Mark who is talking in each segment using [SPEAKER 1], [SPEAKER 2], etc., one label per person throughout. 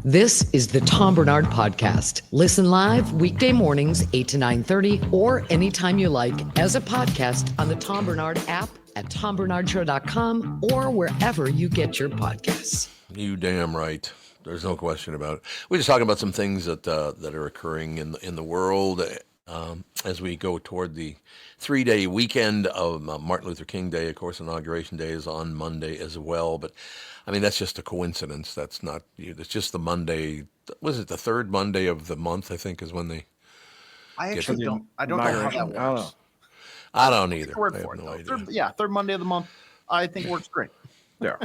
[SPEAKER 1] This is the Tom Barnard Podcast. Listen live weekday mornings, 8 to 9:30, or anytime you like as a podcast on the Tom Barnard app at tombarnardshow.com or wherever you get your podcasts.
[SPEAKER 2] You damn right. There's no question about it. We're just talking about some things that are occurring in the world as we go toward the 3-day weekend of Martin Luther King Day. Of course, Inauguration Day is on Monday as well. But, I mean, that's just a coincidence. That's not, it's just the Monday. Was it the third Monday of the month, I think, is when they
[SPEAKER 3] I don't know how that works.
[SPEAKER 2] I don't either.
[SPEAKER 3] Word for it, third Monday of the month, I think works great.
[SPEAKER 4] Yeah.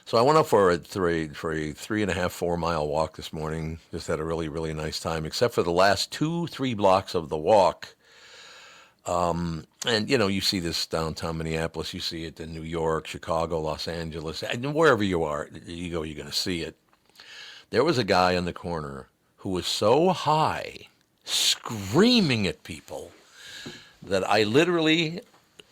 [SPEAKER 2] So I went up for a 3.5-4 mile walk this morning. Just had a really, really nice time, except for the last 2-3 blocks of the walk. And, you know, you see this downtown Minneapolis, you see it in New York, Chicago, Los Angeles, and wherever you are, you go, you're going to see it. There was a guy on the corner who was so high, screaming at people, that I literally...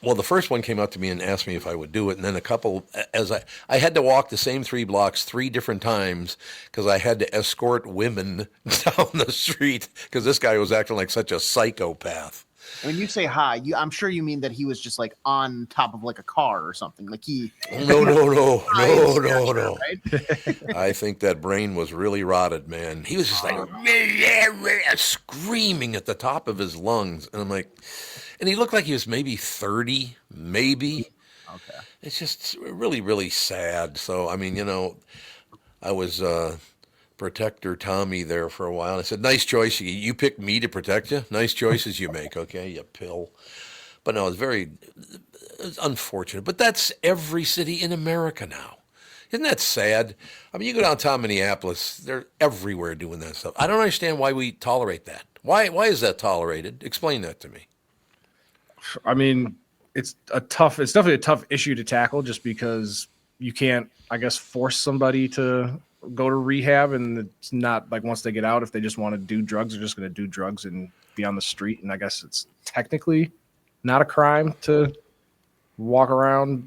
[SPEAKER 2] Well, the first one came up to me and asked me if I would do it, and then a couple, as I had to walk the same 3 blocks 3 different times because I had to escort women down the street because this guy was acting like such a psychopath.
[SPEAKER 3] When you say high, I'm sure you mean that he was just like on top of like a car or something. Like he.
[SPEAKER 2] No.
[SPEAKER 3] Right?
[SPEAKER 2] I think that brain was really rotted, man. He was just like screaming at the top of his lungs, and I'm like. And he looked like he was maybe 30, maybe.
[SPEAKER 3] Okay.
[SPEAKER 2] It's just really, really sad. So, I mean, you know, I was protector Tommy there for a while. I said, nice choice. You picked me to protect you. Nice choices you make, okay, you pill. But no, it's unfortunate. But that's every city in America now. Isn't that sad? I mean, you go downtown Minneapolis, they're everywhere doing that stuff. I don't understand why we tolerate that. Why is that tolerated? Explain that to me.
[SPEAKER 4] I mean, it's definitely a tough issue to tackle just because you can't, I guess, force somebody to go to rehab. And it's not like once they get out, if they just want to do drugs, they're just going to do drugs and be on the street. And I guess it's technically not a crime to walk around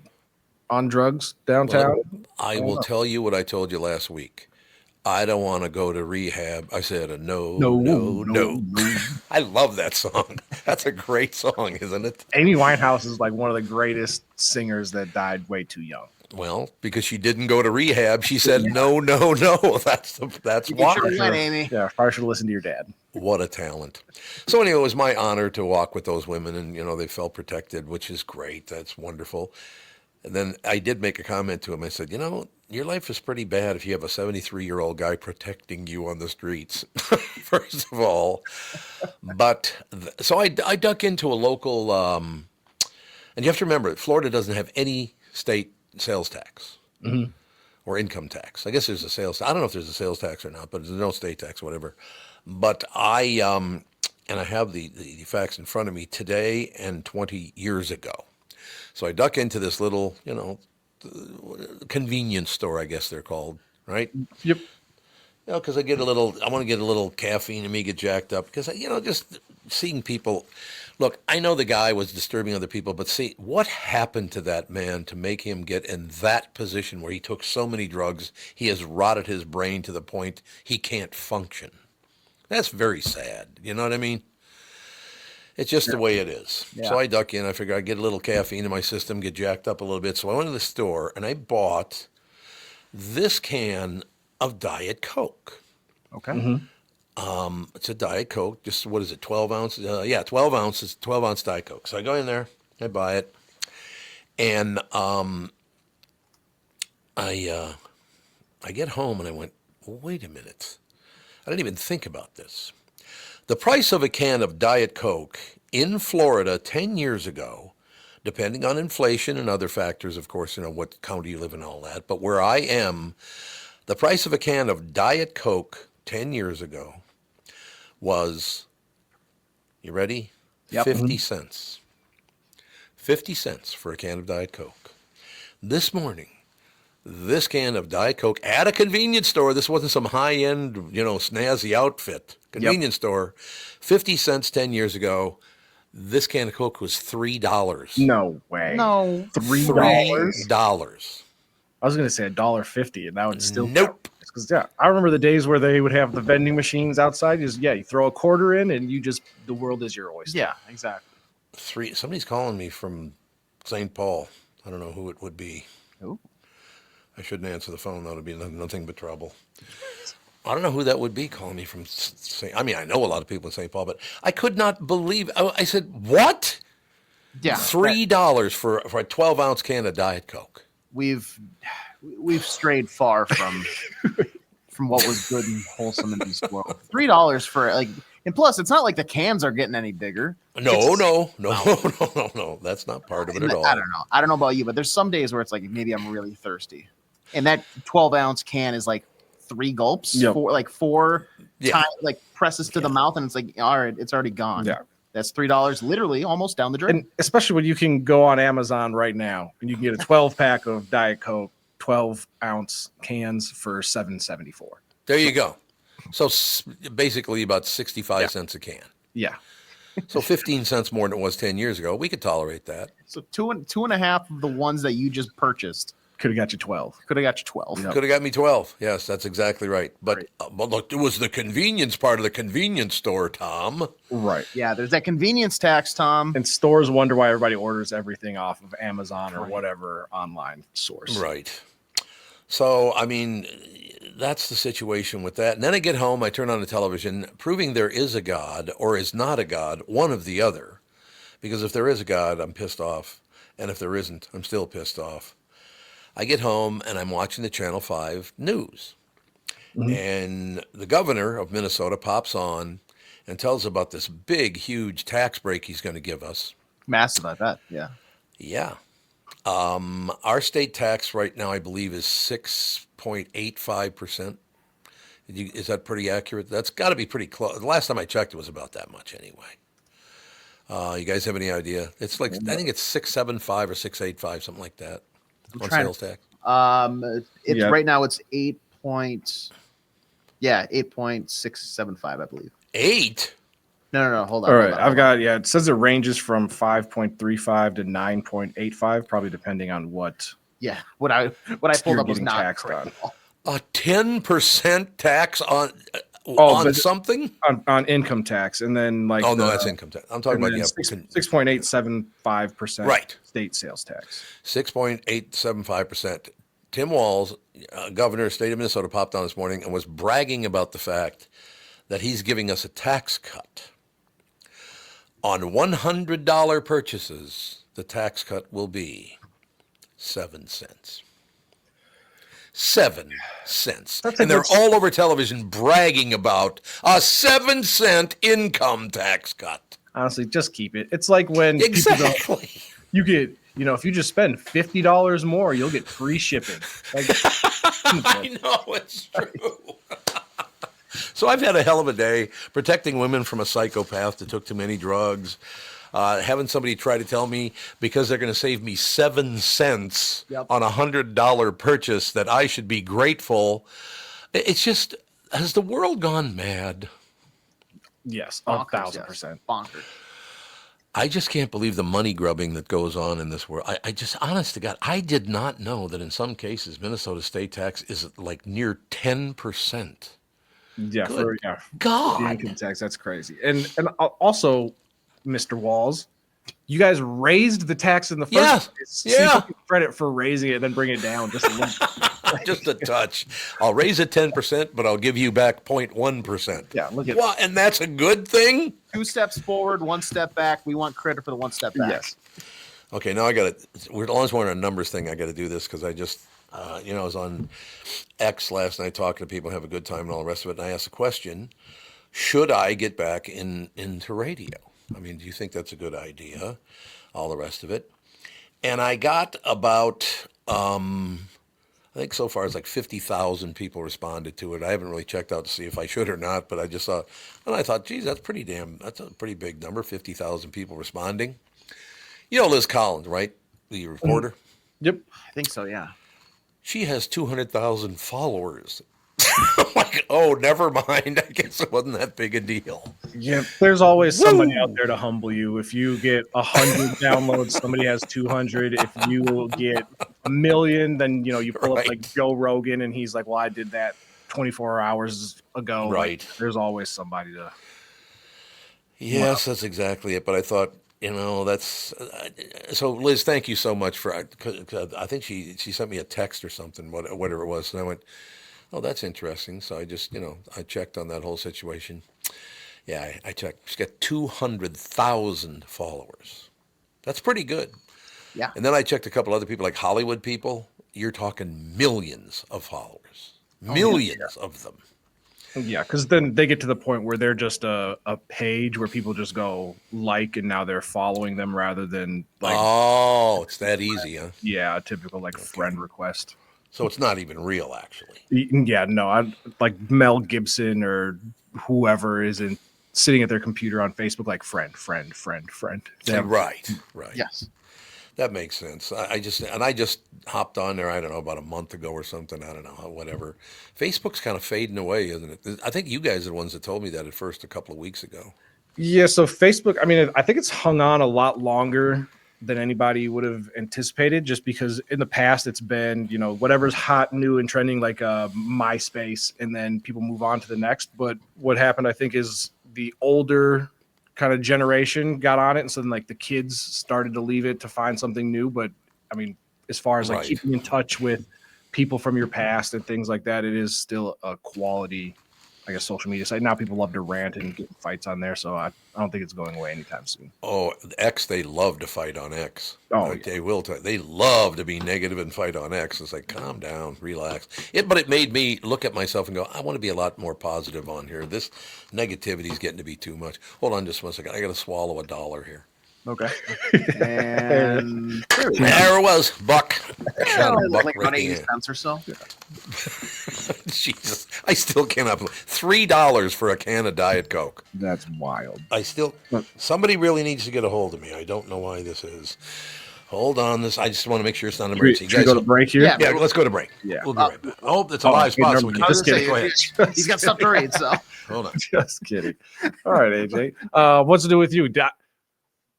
[SPEAKER 4] on drugs downtown.
[SPEAKER 2] Well, I will tell you what I told you last week. I don't want to go to rehab. I said no. I love that song. That's a great song, isn't it?
[SPEAKER 4] Amy Winehouse is like one of the greatest singers that died way too young.
[SPEAKER 2] Well, because she didn't go to rehab, she said no. That's why.
[SPEAKER 3] Sure went, Amy.
[SPEAKER 4] Yeah, probably should listen to your dad.
[SPEAKER 2] What a talent. So anyway, it was my honor to walk with those women, and you know they felt protected, which is great. That's wonderful. And then I did make a comment to him. I said, you know, your life is pretty bad if you have a 73-year-old guy protecting you on the streets, first of all. But so I duck into a local, and you have to remember, Florida doesn't have any state sales tax or income tax. I guess there's a sales. I don't know if there's a sales tax or not, but there's no state tax, whatever. But and I have the facts in front of me today and 20 years ago. So I duck into this little, you know, convenience store, I guess they're called, right?
[SPEAKER 4] Yep.
[SPEAKER 2] You know, because I want to get a little caffeine and me get jacked up because, you know, just seeing people. Look, I know the guy was disturbing other people, but see, what happened to that man to make him get in that position where he took so many drugs, he has rotted his brain to the point he can't function? That's very sad. You know what I mean? It's just the way it is. Yeah. So I duck in. I figure I'd get a little caffeine in my system, get jacked up a little bit. So I went to the store, and I bought this can of Diet Coke.
[SPEAKER 4] Okay. Mm-hmm.
[SPEAKER 2] It's a Diet Coke. Just, what is it, 12 ounces? 12 ounces, 12-ounce Diet Coke. So I go in there, I buy it, and I get home, and I went, well, wait a minute. I didn't even think about this. The price of a can of Diet Coke in Florida 10 years ago, depending on inflation and other factors, of course, you know, what county you live in and all that, but where I am, the price of a can of Diet Coke 10 years ago was, you ready?
[SPEAKER 4] Yep.
[SPEAKER 2] 50 cents. 50 cents for a can of Diet Coke. This morning, this can of Diet Coke at a convenience store, this wasn't some high-end, you know, snazzy outfit. Convenience store, 50 cents 10 years ago. This can of Coke was $3.
[SPEAKER 4] No way.
[SPEAKER 3] No.
[SPEAKER 4] $3?
[SPEAKER 2] $3.
[SPEAKER 4] I was going to say $1.50, and that would still
[SPEAKER 2] Nope.
[SPEAKER 4] Because I remember the days where they would have the vending machines outside. You throw a quarter in and the world is your oyster.
[SPEAKER 3] Yeah, exactly.
[SPEAKER 2] Somebody's calling me from St. Paul. I don't know who it would be.
[SPEAKER 3] Ooh.
[SPEAKER 2] I shouldn't answer the phone. That would be nothing but trouble. I don't know who that would be calling me from I mean, I know a lot of people in St. Paul, but I could not believe. I said, what?
[SPEAKER 3] Yeah.
[SPEAKER 2] $3 for a 12-ounce can of Diet Coke.
[SPEAKER 3] We've strayed far from what was good and wholesome in this world. $3 for and plus it's not like the cans are getting any bigger.
[SPEAKER 2] No. That's not part of it at all.
[SPEAKER 3] I don't know about you, but there's some days where it's like maybe I'm really thirsty, and that 12-ounce can is like 3 gulps, four presses to the mouth, and it's like, all right, it's already gone.
[SPEAKER 4] Yeah.
[SPEAKER 3] That's $3 literally almost down the drain.
[SPEAKER 4] And especially when you can go on Amazon right now and you can get a 12-pack of Diet Coke, 12-ounce cans for $7.74.
[SPEAKER 2] There you go. So basically about 65 cents a can.
[SPEAKER 4] Yeah.
[SPEAKER 2] So 15 cents more than it was 10 years ago. We could tolerate that.
[SPEAKER 3] So two and a half of the ones that you just purchased
[SPEAKER 4] could have got you 12.
[SPEAKER 3] Could have got you 12.
[SPEAKER 2] Could have got me 12. Yes, that's exactly right. But look, it was the convenience part of the convenience store, Tom.
[SPEAKER 4] Right.
[SPEAKER 3] Yeah, there's that convenience tax, Tom.
[SPEAKER 4] And stores wonder why everybody orders everything off of Amazon or whatever online source.
[SPEAKER 2] Right. So, I mean, that's the situation with that. And then I get home, I turn on the television, proving there is a God or is not a God, one of the other. Because if there is a God, I'm pissed off. And if there isn't, I'm still pissed off. I get home and I'm watching the Channel 5 news. Mm-hmm. And the governor of Minnesota pops on and tells about this big, huge tax break he's going to give us.
[SPEAKER 3] Massive, I bet. Yeah.
[SPEAKER 2] Yeah. Our state tax right now, I believe, is 6.85%. Is that pretty accurate? That's got to be pretty close. The last time I checked, it was about that much anyway. You guys have any idea? It's like, I think it's 6.75 or 6.85, something like that. On sales tax?
[SPEAKER 3] Right now it's 8.675, I believe.
[SPEAKER 2] 8?
[SPEAKER 3] No, hold on.
[SPEAKER 4] All right, I've got it says it ranges from 5.35 to 9.85, probably depending on what.
[SPEAKER 3] Yeah, what I pulled up was not
[SPEAKER 4] taxed on.
[SPEAKER 2] A 10% tax on something?
[SPEAKER 4] On income tax, and then
[SPEAKER 2] that's income tax. I'm talking about
[SPEAKER 4] 6.875%
[SPEAKER 2] right.
[SPEAKER 4] State sales tax.
[SPEAKER 2] 6.875%. Tim Walz, governor of the state of Minnesota, popped on this morning and was bragging about the fact that he's giving us a tax cut. On $100 purchases, the tax cut will be 7 cents. 7 cents. And they're all over television bragging about a 7-cent income tax cut.
[SPEAKER 4] Honestly, just keep it. It's like when
[SPEAKER 2] exactly
[SPEAKER 4] you get, if you just spend $50 more, you'll get free shipping.
[SPEAKER 2] I know, it's true. So I've had a hell of a day protecting women from a psychopath that took too many drugs. Having somebody try to tell me because they're going to save me 7 cents on $100 purchase that I should be grateful. It's just, has the world gone mad?
[SPEAKER 4] Yes, 1,000%.
[SPEAKER 3] Bonkers.
[SPEAKER 2] I just can't believe the money grubbing that goes on in this world. I just, honest to God, I did not know that in some cases Minnesota state tax is like near 10%.
[SPEAKER 4] Yeah,
[SPEAKER 2] God.
[SPEAKER 4] The income tax, that's crazy. And also, Mr. Walz, you guys raised the tax in the first place.
[SPEAKER 2] Yeah.
[SPEAKER 4] So you get credit for raising it, then bring it down just a little.
[SPEAKER 2] Just a touch. I'll raise it 10%, but I'll give you back 0.1%.
[SPEAKER 4] Yeah, look at
[SPEAKER 2] that. And that's a good thing?
[SPEAKER 3] 2 steps forward, 1 step back. We want credit for the 1 step back.
[SPEAKER 4] Yes.
[SPEAKER 2] Okay, now I got to, we're always on a numbers thing. I got to do this because I just, I was on X last night talking to people, have a good time and all the rest of it. And I asked the question, should I get back into radio? I mean, do you think that's a good idea? All the rest of it. And I got about, I think so far it's like 50,000 people responded to it. I haven't really checked out to see if I should or not, but I just saw, and I thought, geez, that's a pretty big number, 50,000 people responding. Liz Collins, right? The reporter?
[SPEAKER 4] Yep.
[SPEAKER 3] I think so, yeah.
[SPEAKER 2] She has 200,000 followers. Like, oh, never mind. I guess it wasn't that big a deal.
[SPEAKER 4] Yeah, there's always somebody out there to humble you. If you get 100 downloads, somebody has 200. If you get 1 million, then you pull up like Joe Rogan, and he's like, "Well, I did that 24 hours ago.
[SPEAKER 2] Right.
[SPEAKER 4] Like, there's always somebody to.
[SPEAKER 2] Yes, that's exactly it. But I thought, that's so. Liz, thank you so much for. Cause I think she sent me a text or something, whatever it was, and I went, "Oh, that's interesting." So I just, I checked on that whole situation. Yeah, I checked. She's got 200,000 followers. That's pretty good.
[SPEAKER 3] Yeah.
[SPEAKER 2] And then I checked a couple other people, like Hollywood people. You're talking millions of followers, millions of them.
[SPEAKER 4] Yeah, because then they get to the point where they're just a page where people just go like, and now they're following them rather than like.
[SPEAKER 2] Oh, it's that easy, huh?
[SPEAKER 4] Yeah, a typical friend request.
[SPEAKER 2] So it's not even real, actually.
[SPEAKER 4] Yeah, no, I like Mel Gibson or whoever is sitting at their computer on Facebook, like friend.
[SPEAKER 2] Right.
[SPEAKER 3] Yes.
[SPEAKER 2] That makes sense. I just hopped on there, I don't know, about a month ago or something. I don't know, whatever. Facebook's kind of fading away, isn't it? I think you guys are the ones that told me that at first a couple of weeks ago.
[SPEAKER 4] Yeah, so Facebook, I mean, I think it's hung on a lot longer than anybody would have anticipated, just because in the past it's been, whatever's hot, new, and trending, like MySpace, and then people move on to the next. But what happened, I think, is the older kind of generation got on it, and so then like the kids started to leave it to find something new. But I mean, as far as like keeping in touch with people from your past and things like that, it is still a quality, I guess, social media site. Now people love to rant and get fights on there, so I don't think it's going away anytime soon.
[SPEAKER 2] Oh, X, they love to fight on X.
[SPEAKER 4] Oh,
[SPEAKER 2] They will. They love to be negative and fight on X. It's like, calm down, relax. But it made me look at myself and go, I want to be a lot more positive on here. This negativity is getting to be too much. Hold on just one second. I got to swallow $1 here.
[SPEAKER 4] Okay.
[SPEAKER 3] And
[SPEAKER 2] there it was, buck.
[SPEAKER 3] like around 80 cents or so.
[SPEAKER 2] Jesus, I still cannot believe $3 for a can of Diet Coke.
[SPEAKER 4] That's wild.
[SPEAKER 2] Somebody really needs to get a hold of me. I don't know why this is. Hold on, I just want to make sure it's not an emergency.
[SPEAKER 4] Should we go to break here?
[SPEAKER 2] Yeah, let's go to break.
[SPEAKER 4] Yeah.
[SPEAKER 2] We'll be right back. Oh, it's a live spot, so we can
[SPEAKER 3] just
[SPEAKER 2] go ahead.
[SPEAKER 3] He's got stuff to read, so.
[SPEAKER 2] Hold on.
[SPEAKER 4] Just kidding. All right, AJ. What's to do with you?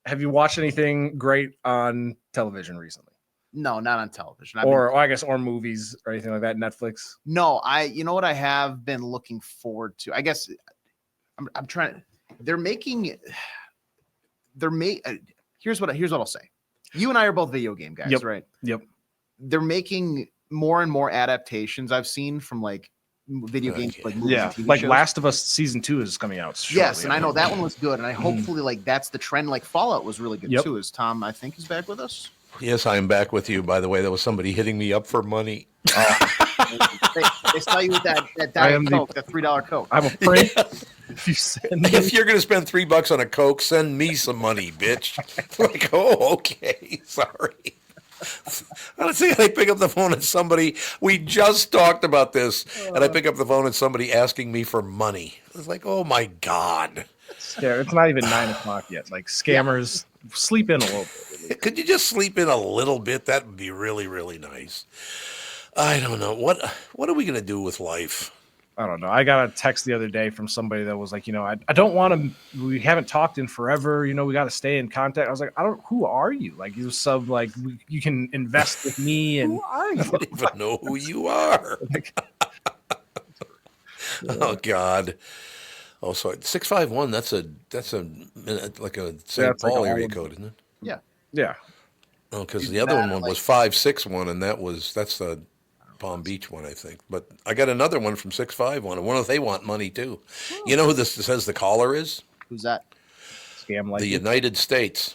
[SPEAKER 4] Have you watched anything great on television recently?
[SPEAKER 3] No, not on television.
[SPEAKER 4] Or movies or anything like that, Netflix?
[SPEAKER 3] No, you know what I have been looking forward to? I guess I'm trying. Here's what I'll say. You and I are both video game guys, right?
[SPEAKER 4] Yep.
[SPEAKER 3] They're making more and more adaptations I've seen from like video games, like movies and TV
[SPEAKER 4] like
[SPEAKER 3] shows.
[SPEAKER 4] Last of Us season 2 is coming out shortly.
[SPEAKER 3] Yes, and I know that one was good, and I hopefully like that's the trend. Like Fallout was really good too. Is Tom? I think is back with us.
[SPEAKER 2] Yes, I am back with you. By the way, there was somebody hitting me up for money.
[SPEAKER 3] They saw you with that Diet Coke, that $3 Coke.
[SPEAKER 4] I'm afraid
[SPEAKER 2] if you're going to spend $3 on a Coke, send me some money, bitch. Like, oh, okay, sorry. Honestly, I pick up the phone and somebody, we just talked about this, and I pick up the phone and somebody asking me for money. It's like, oh my God.
[SPEAKER 4] Yeah, it's not even 9 o'clock yet. Like scammers, sleep in a little bit.
[SPEAKER 2] Could you just sleep in a little bit? That would be really, really nice. I don't know. What are we going to do with life?
[SPEAKER 4] I don't know. I got a text the other day from somebody that was like, I don't want to, we haven't talked in forever. We got to stay in contact. I was like, who are you? Like you sub, like you can invest with me. And
[SPEAKER 3] who are you?
[SPEAKER 2] I don't even know who you are. Oh God. Oh, sorry. 651. That's a like a St. Paul area code, isn't it?
[SPEAKER 3] Yeah.
[SPEAKER 4] Yeah.
[SPEAKER 2] Oh, because the other one was 561, and that's the Palm Beach one, I think. But I got another one from 651. I wonder if they want money too. Oh. You know who this says the caller is?
[SPEAKER 3] Who's that?
[SPEAKER 4] Scam like
[SPEAKER 2] the United States.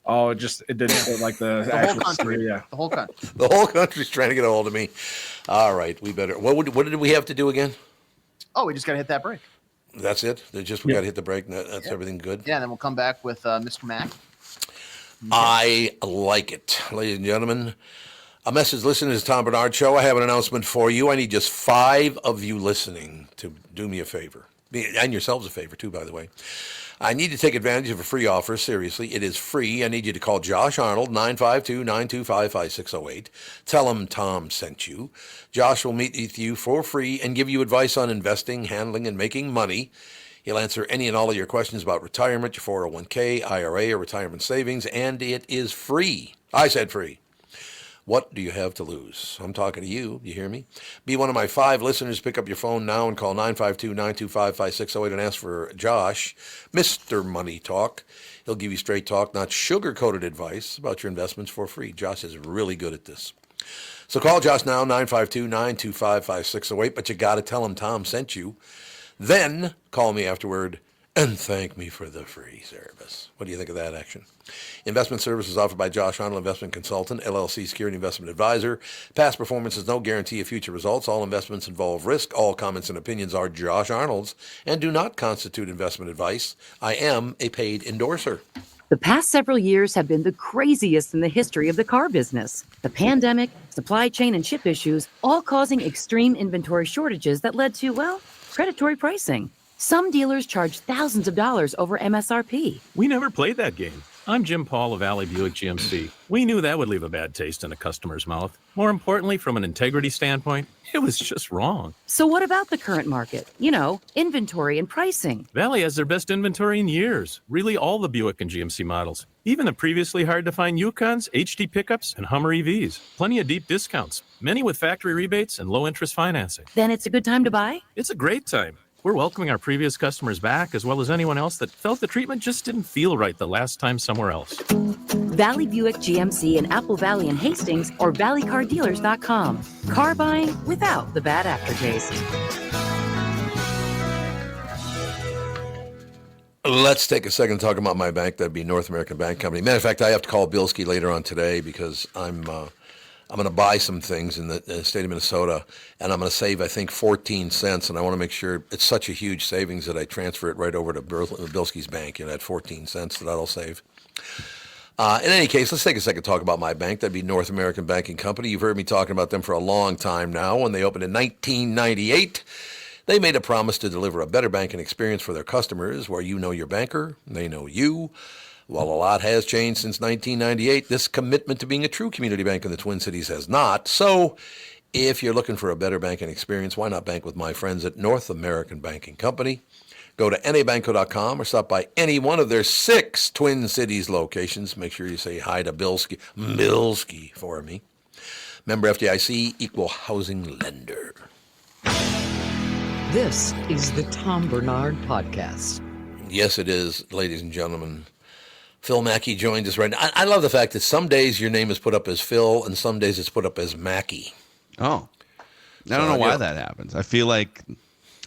[SPEAKER 4] Oh, it didn't say like the
[SPEAKER 3] whole country.
[SPEAKER 4] Yeah.
[SPEAKER 3] The whole country.
[SPEAKER 2] The whole country's trying to get a hold of me. All right, we better. What did we have to do again?
[SPEAKER 3] Oh, we just got to hit that break.
[SPEAKER 2] That's it. We got to hit the break. That's everything good.
[SPEAKER 3] Yeah, and then we'll come back with Mr. Mack.
[SPEAKER 2] I like it, ladies and gentlemen. A message listening to the Tom Barnard Show. I have an announcement for you. I need just 5 of you listening to do me a favor. And yourselves a favor, too, by the way. I need to take advantage of a free offer. Seriously, it is free. I need you to call Josh Arnold, 952-925-5608. Tell him Tom sent you. Josh will meet with you for free and give you advice on investing, handling, and making money. He'll answer any and all of your questions about retirement, your 401k, IRA, or retirement savings, and it is free. I said free. What do you have to lose? I'm talking to you. You hear me? Be one of my 5 listeners. Pick up your phone now and call 952-925-5608 and ask for Josh, Mr. Money Talk. He'll give you straight talk, not sugar-coated advice about your investments for free. Josh is really good at this. So call Josh now, 952-925-5608, but you got to tell him Tom sent you. Then call me afterward and thank me for the free service. What do you think of that action? Investment services offered by Josh Arnold, Investment Consultant, LLC, Security Investment Advisor. Past performance is no guarantee of future results. All investments involve risk. All comments and opinions are Josh Arnold's and do not constitute investment advice. I am a paid endorser.
[SPEAKER 5] The past several years have been the craziest in the history of the car business. The pandemic, supply chain, and chip issues, all causing extreme inventory shortages that led to, well, predatory pricing. Some dealers charge thousands of dollars over MSRP.
[SPEAKER 6] We never played that game. I'm Jim Paul of Valley Buick GMC. We knew that would leave a bad taste in a customer's mouth. More importantly, from an integrity standpoint, it was just wrong.
[SPEAKER 5] So what about the current market? You know, inventory and pricing.
[SPEAKER 6] Valley has their best inventory in years. Really all the Buick and GMC models. Even the previously hard-to-find Yukons, HD pickups, and Hummer EVs. Plenty of deep discounts. Many with factory rebates and low-interest financing.
[SPEAKER 5] Then it's a good time to buy?
[SPEAKER 6] It's a great time. We're welcoming our previous customers back, as well as anyone else that felt the treatment just didn't feel right the last time somewhere else.
[SPEAKER 5] Valley Buick GMC in Apple Valley and Hastings or valleycardealers.com. Car buying without the bad aftertaste.
[SPEAKER 2] Let's take a second to talk about my bank. That'd be North American Bank Company. Matter of fact, I have to call Bilski later on today because I'm going to buy some things in the state of Minnesota, and I'm going to save, I think, 14 cents, and I want to make sure it's such a huge savings that I transfer it right over to Bilski's bank, that 14 cents that I'll save. In any case, let's take a second to talk about my bank. That'd be North American Banking Company. You've heard me talking about them for a long time now. When they opened in 1998, they made a promise to deliver a better banking experience for their customers, where you know your banker, they know you. While a lot has changed since 1998, this commitment to being a true community bank in the Twin Cities has not. So if you're looking for a better banking experience, why not bank with my friends at North American Banking Company? Go to nabanco.com or stop by any one of their 6 Twin Cities locations. Make sure you say hi to Bilski for me. Member FDIC, equal housing lender.
[SPEAKER 1] This is the Tom Barnard Podcast.
[SPEAKER 2] Yes, it is, ladies and gentlemen. Phil Mackey joined us right now. I love the fact that some days your name is put up as Phil and some days it's put up as Mackey.
[SPEAKER 7] Oh, I don't know why that happens. I feel like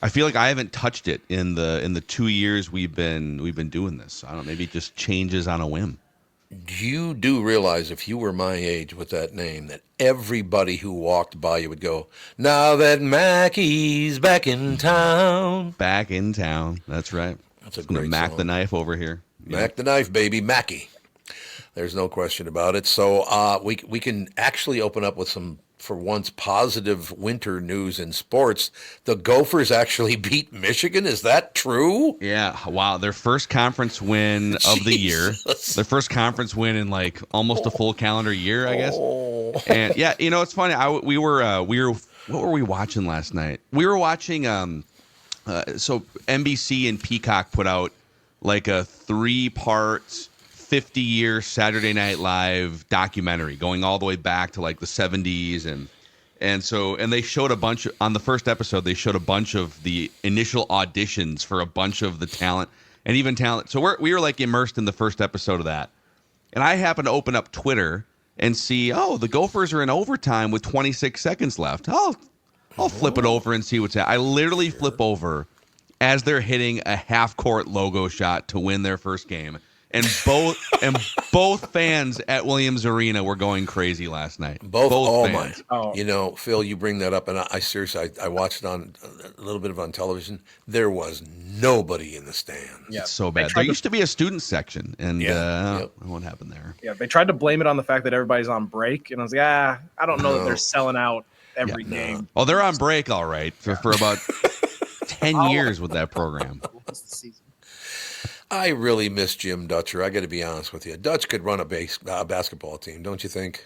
[SPEAKER 7] I haven't touched it in the 2 years we've been doing this. I don't know, maybe it just changes on a whim.
[SPEAKER 2] You do realize if you were my age with that name that everybody who walked by you would go, now that Mackey's back in town.
[SPEAKER 7] Back in town. That's right.
[SPEAKER 2] That's a great
[SPEAKER 7] Mac
[SPEAKER 2] song.
[SPEAKER 7] the knife over here.
[SPEAKER 2] Mac the knife, baby. Mackey. There's no question about it. So we can actually open up with some, for once, positive winter news in sports. The Gophers actually beat Michigan. Is that true?
[SPEAKER 7] Yeah. Wow. Their first conference win of the year. Their first conference win in like almost a full calendar year, I guess. And yeah, it's funny. We were what were we watching last night? We were watching so NBC and Peacock put out like a 3-part 50-year Saturday Night Live documentary going all the way back to like the 70s and they showed a bunch on the first episode. They showed a bunch of the initial auditions for a bunch of the talent and even talent. So we were like immersed in the first episode of that. And I happened to open up Twitter and see, the Gophers are in overtime with 26 seconds left. I'll flip it over and see what's happening. I literally flip over as they're hitting a half-court logo shot to win their first game. And both fans at Williams Arena were going crazy last night. Both fans.
[SPEAKER 2] Phil, you bring that up, and I seriously, I watched it on a little bit on television. There was nobody in the stands.
[SPEAKER 7] Yeah. It's so bad. There used to be a student section, and what happened there?
[SPEAKER 4] Yeah, they tried to blame it on the fact that everybody's on break, and I was like, I don't know that they're selling out every game.
[SPEAKER 7] Oh, they're on break, all right, for about 10 years with that program.
[SPEAKER 2] I really miss Jim Dutcher. I got to be honest with you. Dutch could run a basketball team, don't you think?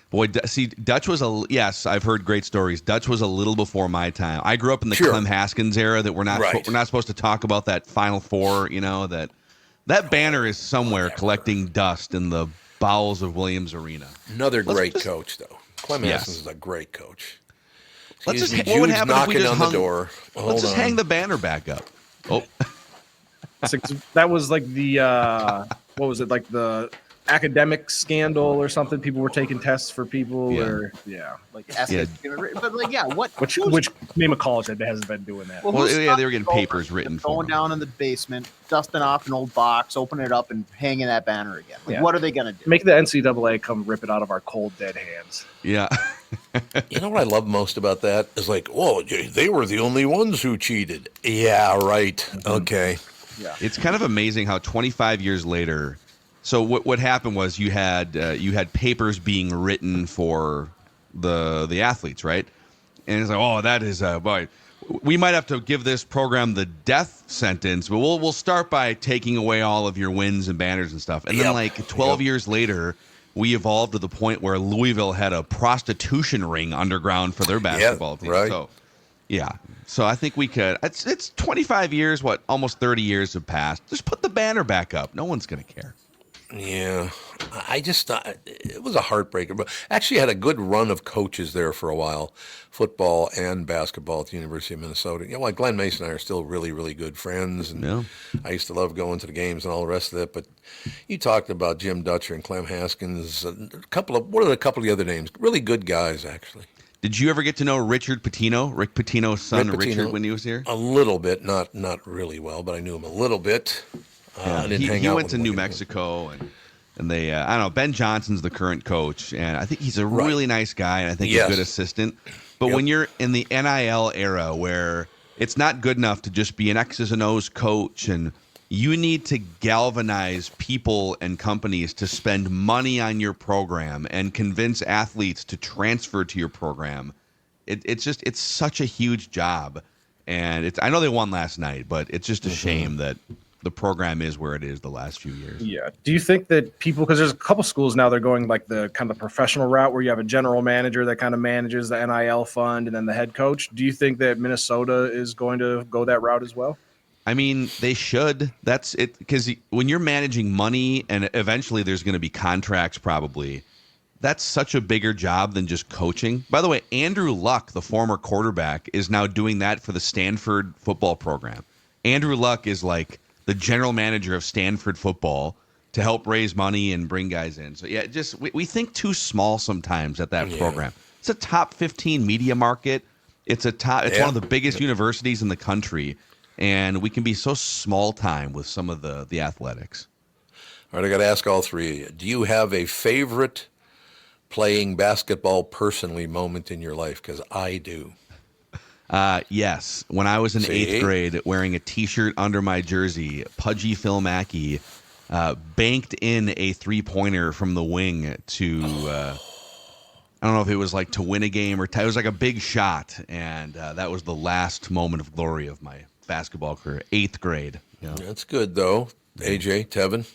[SPEAKER 7] Boy, see, Dutch was yes, I've heard great stories. Dutch was a little before my time. I grew up in the Clem Haskins era that we're not supposed to talk about that Final Four, that banner is somewhere collecting dust in the bowels of Williams Arena.
[SPEAKER 2] Another great coach, though. Clem Haskins is a great coach.
[SPEAKER 7] What would happen
[SPEAKER 2] Jude's
[SPEAKER 7] if we
[SPEAKER 2] knocking
[SPEAKER 7] just
[SPEAKER 2] on
[SPEAKER 7] hung,
[SPEAKER 2] the door.
[SPEAKER 7] Let's just hang the banner back up. Oh,
[SPEAKER 4] That was like the what was it, like the academic scandal or something? People were taking tests for people,
[SPEAKER 3] Like but like
[SPEAKER 4] which name of college that hasn't been doing that?
[SPEAKER 7] well, yeah, they were getting papers written for
[SPEAKER 3] going
[SPEAKER 7] them.
[SPEAKER 3] down in the basement, dusting off an old box, opening it up, and hanging that banner again. Like, what are they gonna do?
[SPEAKER 4] Make the NCAA come rip it out of our cold dead hands.
[SPEAKER 7] Yeah.
[SPEAKER 2] You know what I love most about that is like, whoa, they were the only ones who cheated. Yeah, right. Okay.
[SPEAKER 3] Yeah.
[SPEAKER 7] It's kind of amazing how 25 years later. So what happened was you had papers being written for the athletes, right? And it's like, oh, that is boy, we might have to give this program the death sentence, but we'll start by taking away all of your wins and banners and stuff. And then like 12 years later, we evolved to the point where Louisville had a prostitution ring underground for their basketball team.
[SPEAKER 2] Right.
[SPEAKER 7] So yeah. So I think we could. It's 25 years. What? Almost 30 years have passed. Just put the banner back up. No one's gonna care.
[SPEAKER 2] Yeah, I just thought it was a heartbreaker. But actually had a good run of coaches there for a while, football and basketball at the University of Minnesota. You know, like Glenn Mason and I are still really, really good friends, and I used to love going to the games and all the rest of it. But you talked about Jim Dutcher and Clem Haskins, what are a couple of the other names? Really good guys, actually.
[SPEAKER 7] Did you ever get to know Richard Pitino, Rick Pitino's son, Richard, when he was here?
[SPEAKER 2] A little bit, not really well, but I knew him a little bit.
[SPEAKER 7] He went to New Mexico, and they, I don't know, Ben Johnson's the current coach, and I think he's a really nice guy, and I think he's a good assistant. But when you're in the NIL era where it's not good enough to just be an X's and O's coach, and you need to galvanize people and companies to spend money on your program and convince athletes to transfer to your program, it's such a huge job. And I know they won last night, but it's just a shame that the program is where it is the last few years.
[SPEAKER 4] Yeah. Do you think that people, because there's a couple schools now, they're going like the kind of professional route where you have a general manager that kind of manages the NIL fund and then the head coach. Do you think that Minnesota is going to go that route as well?
[SPEAKER 7] I mean, they should. That's it. Because when you're managing money and eventually there's going to be contracts probably, that's such a bigger job than just coaching. By the way, Andrew Luck, the former quarterback, is now doing that for the Stanford football program. Andrew Luck is like the general manager of Stanford football to help raise money and bring guys in. So yeah, just we think too small sometimes at that program. It's a top 15 media market. It's one of the biggest universities in the country, and we can be so small time with some of the athletics.
[SPEAKER 2] All right, I got to ask all three of you. Do you have a favorite playing basketball personally moment in your life? Because I do.
[SPEAKER 7] Yes. When I was in 8th grade, wearing a T-shirt under my jersey, Pudgy Phil Mackey banked in a three-pointer from the wing to, I don't know if it was like to win a game or it was like a big shot, and that was the last moment of glory of my basketball career, 8th grade. You know?
[SPEAKER 2] That's good, though. AJ, Tevin?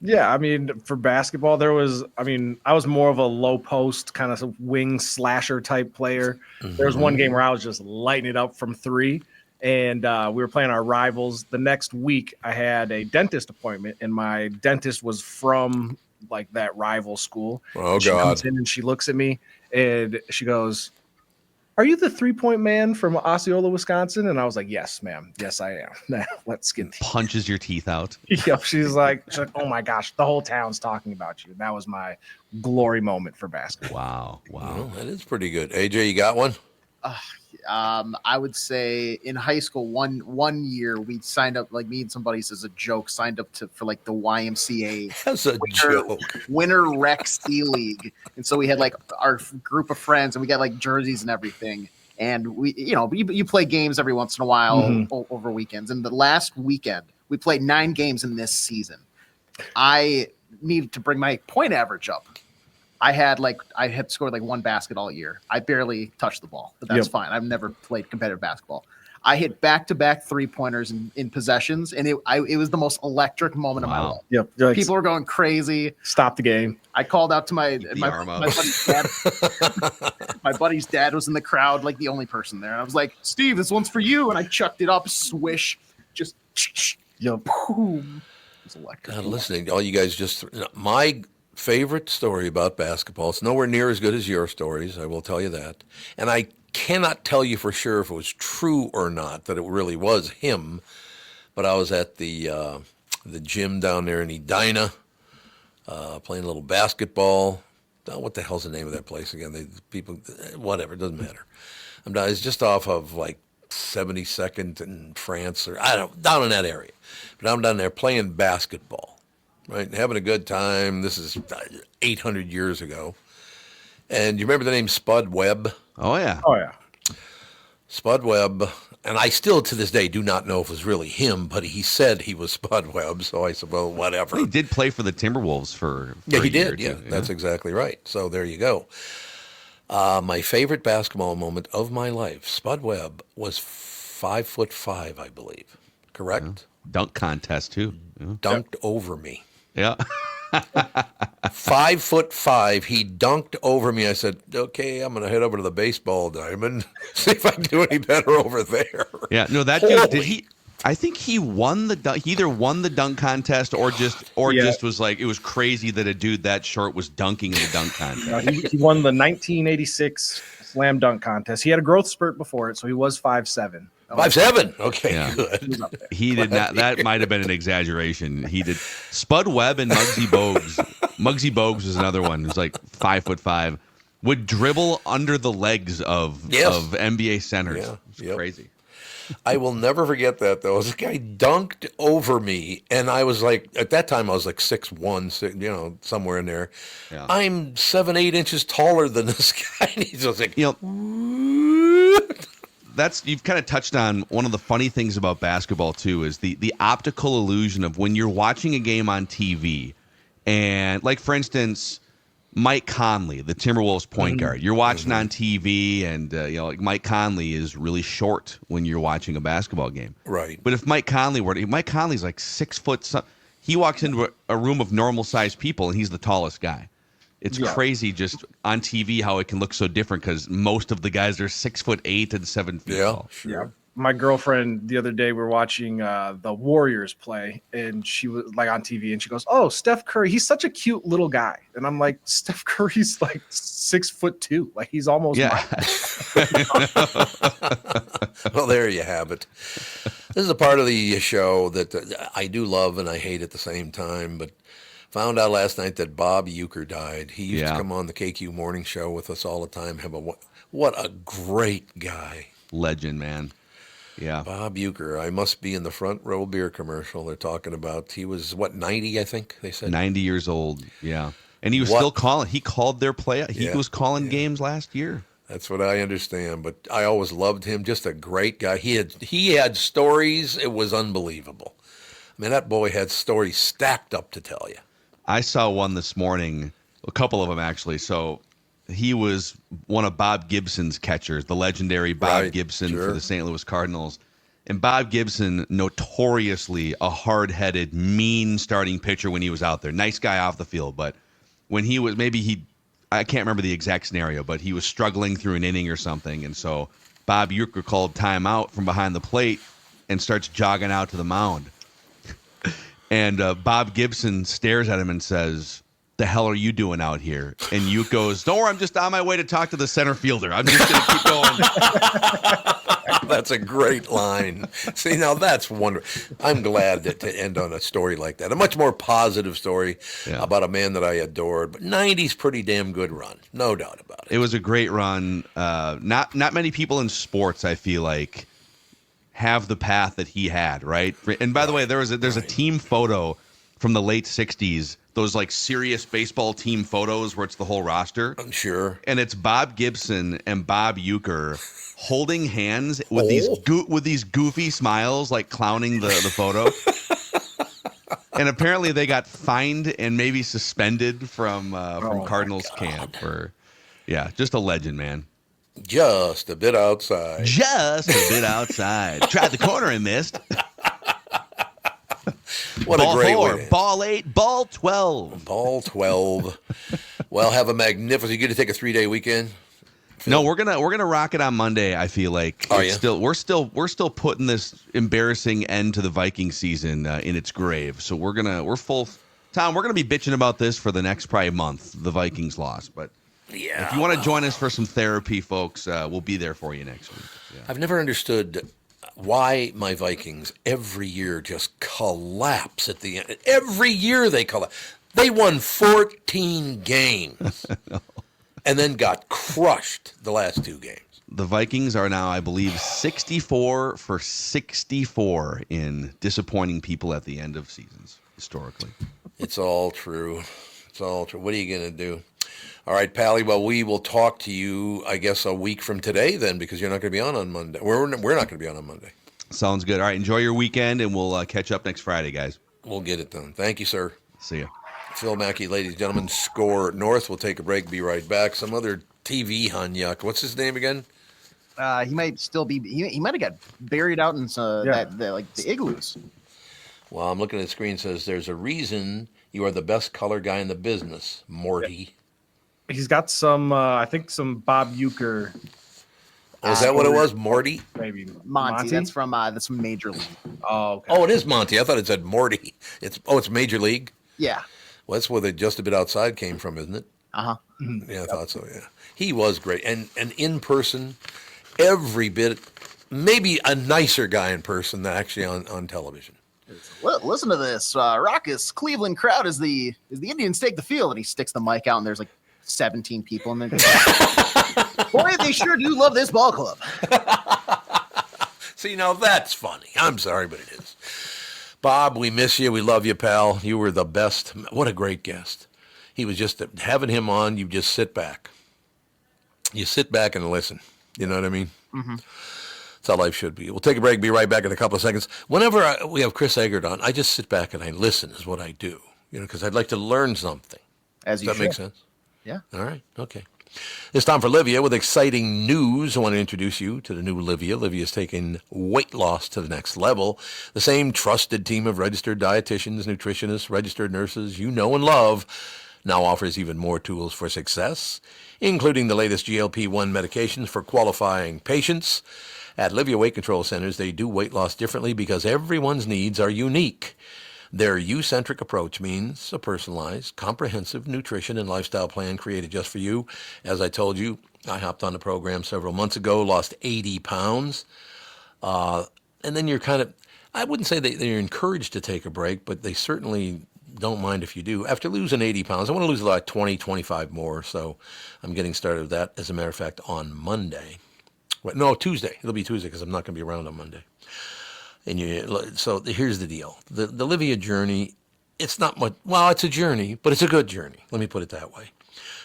[SPEAKER 4] Yeah, I mean, for basketball, I was more of a low post kind of wing slasher type player. There was one game where I was just lighting it up from three, and we were playing our rivals. The next week, I had a dentist appointment, and my dentist was from like that rival school.
[SPEAKER 2] Oh,
[SPEAKER 4] she
[SPEAKER 2] God.
[SPEAKER 4] comes in and she looks at me, and she goes, "Are you the 3-point man from Osceola, Wisconsin?" And I was like, "Yes, ma'am. Yes, I am." Now, let's get
[SPEAKER 7] punches your teeth out.
[SPEAKER 4] Yep. She's like, "Oh my gosh, the whole town's talking about you." That was my glory moment for basketball.
[SPEAKER 7] Wow.
[SPEAKER 2] Well, that is pretty good. AJ, you got one?
[SPEAKER 3] I would say in high school, one year we signed up, like me and some buddies as a joke, signed up for like the YMCA
[SPEAKER 2] As a joke.
[SPEAKER 3] Winter Rec C League, and so we had like our group of friends, and we got like jerseys and everything, and we, you play games every once in a while over weekends. And the last weekend we played 9 games in this season. I needed to bring my point average up. I had scored like 1 basket all year. I barely touched the ball, but that's fine. I've never played competitive basketball. I hit back-to-back 3-pointers in possessions, and it was the most electric moment of my life.
[SPEAKER 4] Yep. Like,
[SPEAKER 3] people were going crazy.
[SPEAKER 4] Stop the game.
[SPEAKER 3] I called out to my buddy's dad. My buddy's dad was in the crowd, like the only person there. And I was like, "Steve, this one's for you." And I chucked it up, swish, just boom. It was electric.
[SPEAKER 2] God, listening to all you guys, my favorite story about basketball. It's nowhere near as good as your stories, I will tell you that. And I cannot tell you for sure if it was true or not that it really was him. But I was at the gym down there in Edina, playing a little basketball. Oh, what the hell's the name of that place again? People, whatever, it doesn't matter. It's just off of like 72nd in France, or I don't, down in that area. But I'm down there playing basketball, right, and having a good time. This is 800 years ago. And you remember the name Spud Webb?
[SPEAKER 7] Oh yeah.
[SPEAKER 4] Oh yeah.
[SPEAKER 2] Spud Webb, and I still to this day do not know if it was really him, but he said he was Spud Webb, so I said, well, whatever.
[SPEAKER 7] He did play for the Timberwolves for
[SPEAKER 2] yeah, he
[SPEAKER 7] a year
[SPEAKER 2] did. Yeah,
[SPEAKER 7] too,
[SPEAKER 2] that's exactly right. So there you go. My favorite basketball moment of my life, Spud Webb was 5'5", I believe. Correct?
[SPEAKER 7] Yeah. Dunk contest too. Yeah.
[SPEAKER 2] Dunked over me.
[SPEAKER 7] Yeah.
[SPEAKER 2] 5'5", he dunked over me. I said, okay, I'm going to head over to the baseball diamond, see if I can do any better over there.
[SPEAKER 7] Yeah, no, that dude, did he? I think he won he either won the dunk contest or just was like, it was crazy that a dude that short was dunking in the dunk contest.
[SPEAKER 4] He won the 1986 slam dunk contest. He had a growth spurt before it, so he was 5'7".
[SPEAKER 2] 5'7". Okay,
[SPEAKER 7] Yeah.
[SPEAKER 2] good.
[SPEAKER 7] He did not. That might have been an exaggeration. He did. Spud Webb and Muggsy Bogues. Muggsy Bogues was another one who's like 5'5", would dribble under the legs of NBA centers.
[SPEAKER 2] Yeah,
[SPEAKER 7] It's crazy.
[SPEAKER 2] I will never forget that, though. This guy dunked over me, and I was like, at that time, I was like 6'1", somewhere in there.
[SPEAKER 7] Yeah.
[SPEAKER 2] I'm 7-8 inches taller than this guy. And he's just like,
[SPEAKER 7] you've kind of touched on one of the funny things about basketball too, is the optical illusion of when you're watching a game on TV, and like for instance, Mike Conley, the Timberwolves point guard, you're watching on TV, and like Mike Conley is really short when you're watching a basketball game.
[SPEAKER 2] Right.
[SPEAKER 7] But if Mike Conley's like 6 foot, he walks into a room of normal sized people, and he's the tallest guy. It's crazy just on TV how it can look so different because most of the guys are 6'8" and 7 feet tall.
[SPEAKER 2] Sure.
[SPEAKER 4] Yeah. My girlfriend the other day, we're watching the Warriors play, and she was like on TV, and she goes, "Oh, Steph Curry, he's such a cute little guy." And I'm like, Steph Curry's like 6'2", like he's almost
[SPEAKER 2] Well, there you have it. This is a part of the show that I do love and I hate at the same time, but found out last night that Bob Uecker died. He used to come on the KQ morning show with us all the time. What a great guy.
[SPEAKER 7] Legend, man. Yeah.
[SPEAKER 2] Bob Uecker. I must be in the front row beer commercial they're talking about. He was, 90, I think they said?
[SPEAKER 7] 90 years old, yeah. And he was still calling. He called their play. He was calling games last year.
[SPEAKER 2] That's what I understand, but I always loved him. Just a great guy. He had stories. It was unbelievable. I mean, that boy had stories stacked up to tell you.
[SPEAKER 7] I saw one this morning, a couple of them actually. So he was one of Bob Gibson's catchers, the legendary Bob Gibson for the St. Louis Cardinals. And Bob Gibson, notoriously a hard-headed, mean starting pitcher when he was out there. Nice guy off the field, but when he was, I can't remember the exact scenario, but he was struggling through an inning or something. And so Bob Uecker called timeout from behind the plate and starts jogging out to the mound. And Bob Gibson stares at him and says, "The hell are you doing out here?" And Uecker goes, "Don't worry, I'm just on my way to talk to the center fielder. I'm just going to keep going."
[SPEAKER 2] That's a great line. See, now that's wonderful. I'm glad to end on a story like that. A much more positive story about a man that I adored. But 90's pretty damn good run. No doubt about it.
[SPEAKER 7] It was a great run. Not many people in sports, I feel like, have the path that he had, right? And by the way, there's a team photo from the late 60s, those like serious baseball team photos where it's the whole roster.
[SPEAKER 2] I'm sure.
[SPEAKER 7] And it's Bob Gibson and Bob Uecker holding hands with these goofy smiles, like clowning the photo. And apparently they got fined and maybe suspended from Cardinals camp. Just a legend, man.
[SPEAKER 2] Just a bit outside.
[SPEAKER 7] Tried the corner and missed.
[SPEAKER 2] What
[SPEAKER 7] ball
[SPEAKER 2] a great
[SPEAKER 7] 4,
[SPEAKER 2] way.
[SPEAKER 7] ball 8, ball 12.
[SPEAKER 2] Ball 12. Well, have a magnificent. You going to take a 3-day weekend?
[SPEAKER 7] No, we're gonna rock it on Monday. I feel like we're still putting this embarrassing end to the Viking season in its grave. So we're full Tom, we're going to be bitching about this for the next probably month, the Vikings loss. But if you want to join us for some therapy, folks, we'll be there for you next week. Yeah.
[SPEAKER 2] I've never understood why my Vikings every year just collapse at the end. Every year they collapse. They won 14 games and then got crushed the last 2 games.
[SPEAKER 7] The Vikings are now, I believe, 64 for 64 in disappointing people at the end of seasons, historically.
[SPEAKER 2] It's all true. It's all true. What are you going to do? All right, Pally, well, we will talk to you, I guess, a week from today then, because you're not going to be on Monday. We're not going to be on Monday.
[SPEAKER 7] Sounds good. All right, enjoy your weekend, and we'll catch up next Friday, guys.
[SPEAKER 2] We'll get it done. Thank you, sir.
[SPEAKER 7] See ya.
[SPEAKER 2] Phil Mackey, ladies and gentlemen, SKOR North. We'll take a break, be right back. Some other TV hunyuck. What's his name again?
[SPEAKER 3] He might still be. He might have got buried out in the igloos.
[SPEAKER 2] Well, I'm looking at the screen. It says there's a reason you are the best color guy in the business, Morty.
[SPEAKER 4] He's got some, I think, some Bob Uecker.
[SPEAKER 2] Oh, is that what it was, Morty?
[SPEAKER 4] Maybe
[SPEAKER 3] Monty. That's from Major League.
[SPEAKER 4] Oh, okay.
[SPEAKER 2] Oh, it is Monty. I thought it said Morty. It's Major League.
[SPEAKER 3] Yeah.
[SPEAKER 2] Well, that's where the Just a Bit Outside came from, isn't it?
[SPEAKER 3] Uh-huh.
[SPEAKER 2] Yeah, I thought so, yeah. He was great. And in person, every bit, maybe a nicer guy in person than actually on television.
[SPEAKER 3] Listen to this raucous Cleveland crowd as the Indians take the field, and he sticks the mic out, and there's like 17 people in there. Boy, they sure do love this ball club.
[SPEAKER 2] See, now that's funny. I'm sorry, but it is. Bob, we miss you. We love you, pal. You were the best. What a great guest. He was just having him on. You just sit back. You sit back and listen. You know what I mean? Mm-hmm. That's how life should be. We'll take a break. Be right back in a couple of seconds. Whenever we have Chris Egert on, I just sit back and I listen is what I do. You know, because I'd like to learn something.
[SPEAKER 3] Does
[SPEAKER 2] that make sense?
[SPEAKER 3] Yeah.
[SPEAKER 2] All right. Okay. It's time for Livia with exciting news. I want to introduce you to the new Livia. Livia's taking weight loss to the next level. The same trusted team of registered dietitians, nutritionists, registered nurses you know and love now offers even more tools for success, including the latest GLP-1 medications for qualifying patients. At Livia Weight Control Centers, they do weight loss differently because everyone's needs are unique. Their you-centric approach means a personalized, comprehensive nutrition and lifestyle plan created just for you. As I told you, I hopped on the program several months ago, lost 80 pounds. And then you're kind of, I wouldn't say they're encouraged to take a break, but they certainly don't mind if you do. After losing 80 pounds, I want to lose like 20, 25 more. So I'm getting started with that, as a matter of fact, on Monday. No, Tuesday. It'll be Tuesday because I'm not going to be around on Monday. So here's the deal. The Livia journey, it's not much, well, it's a journey, but it's a good journey. Let me put it that way.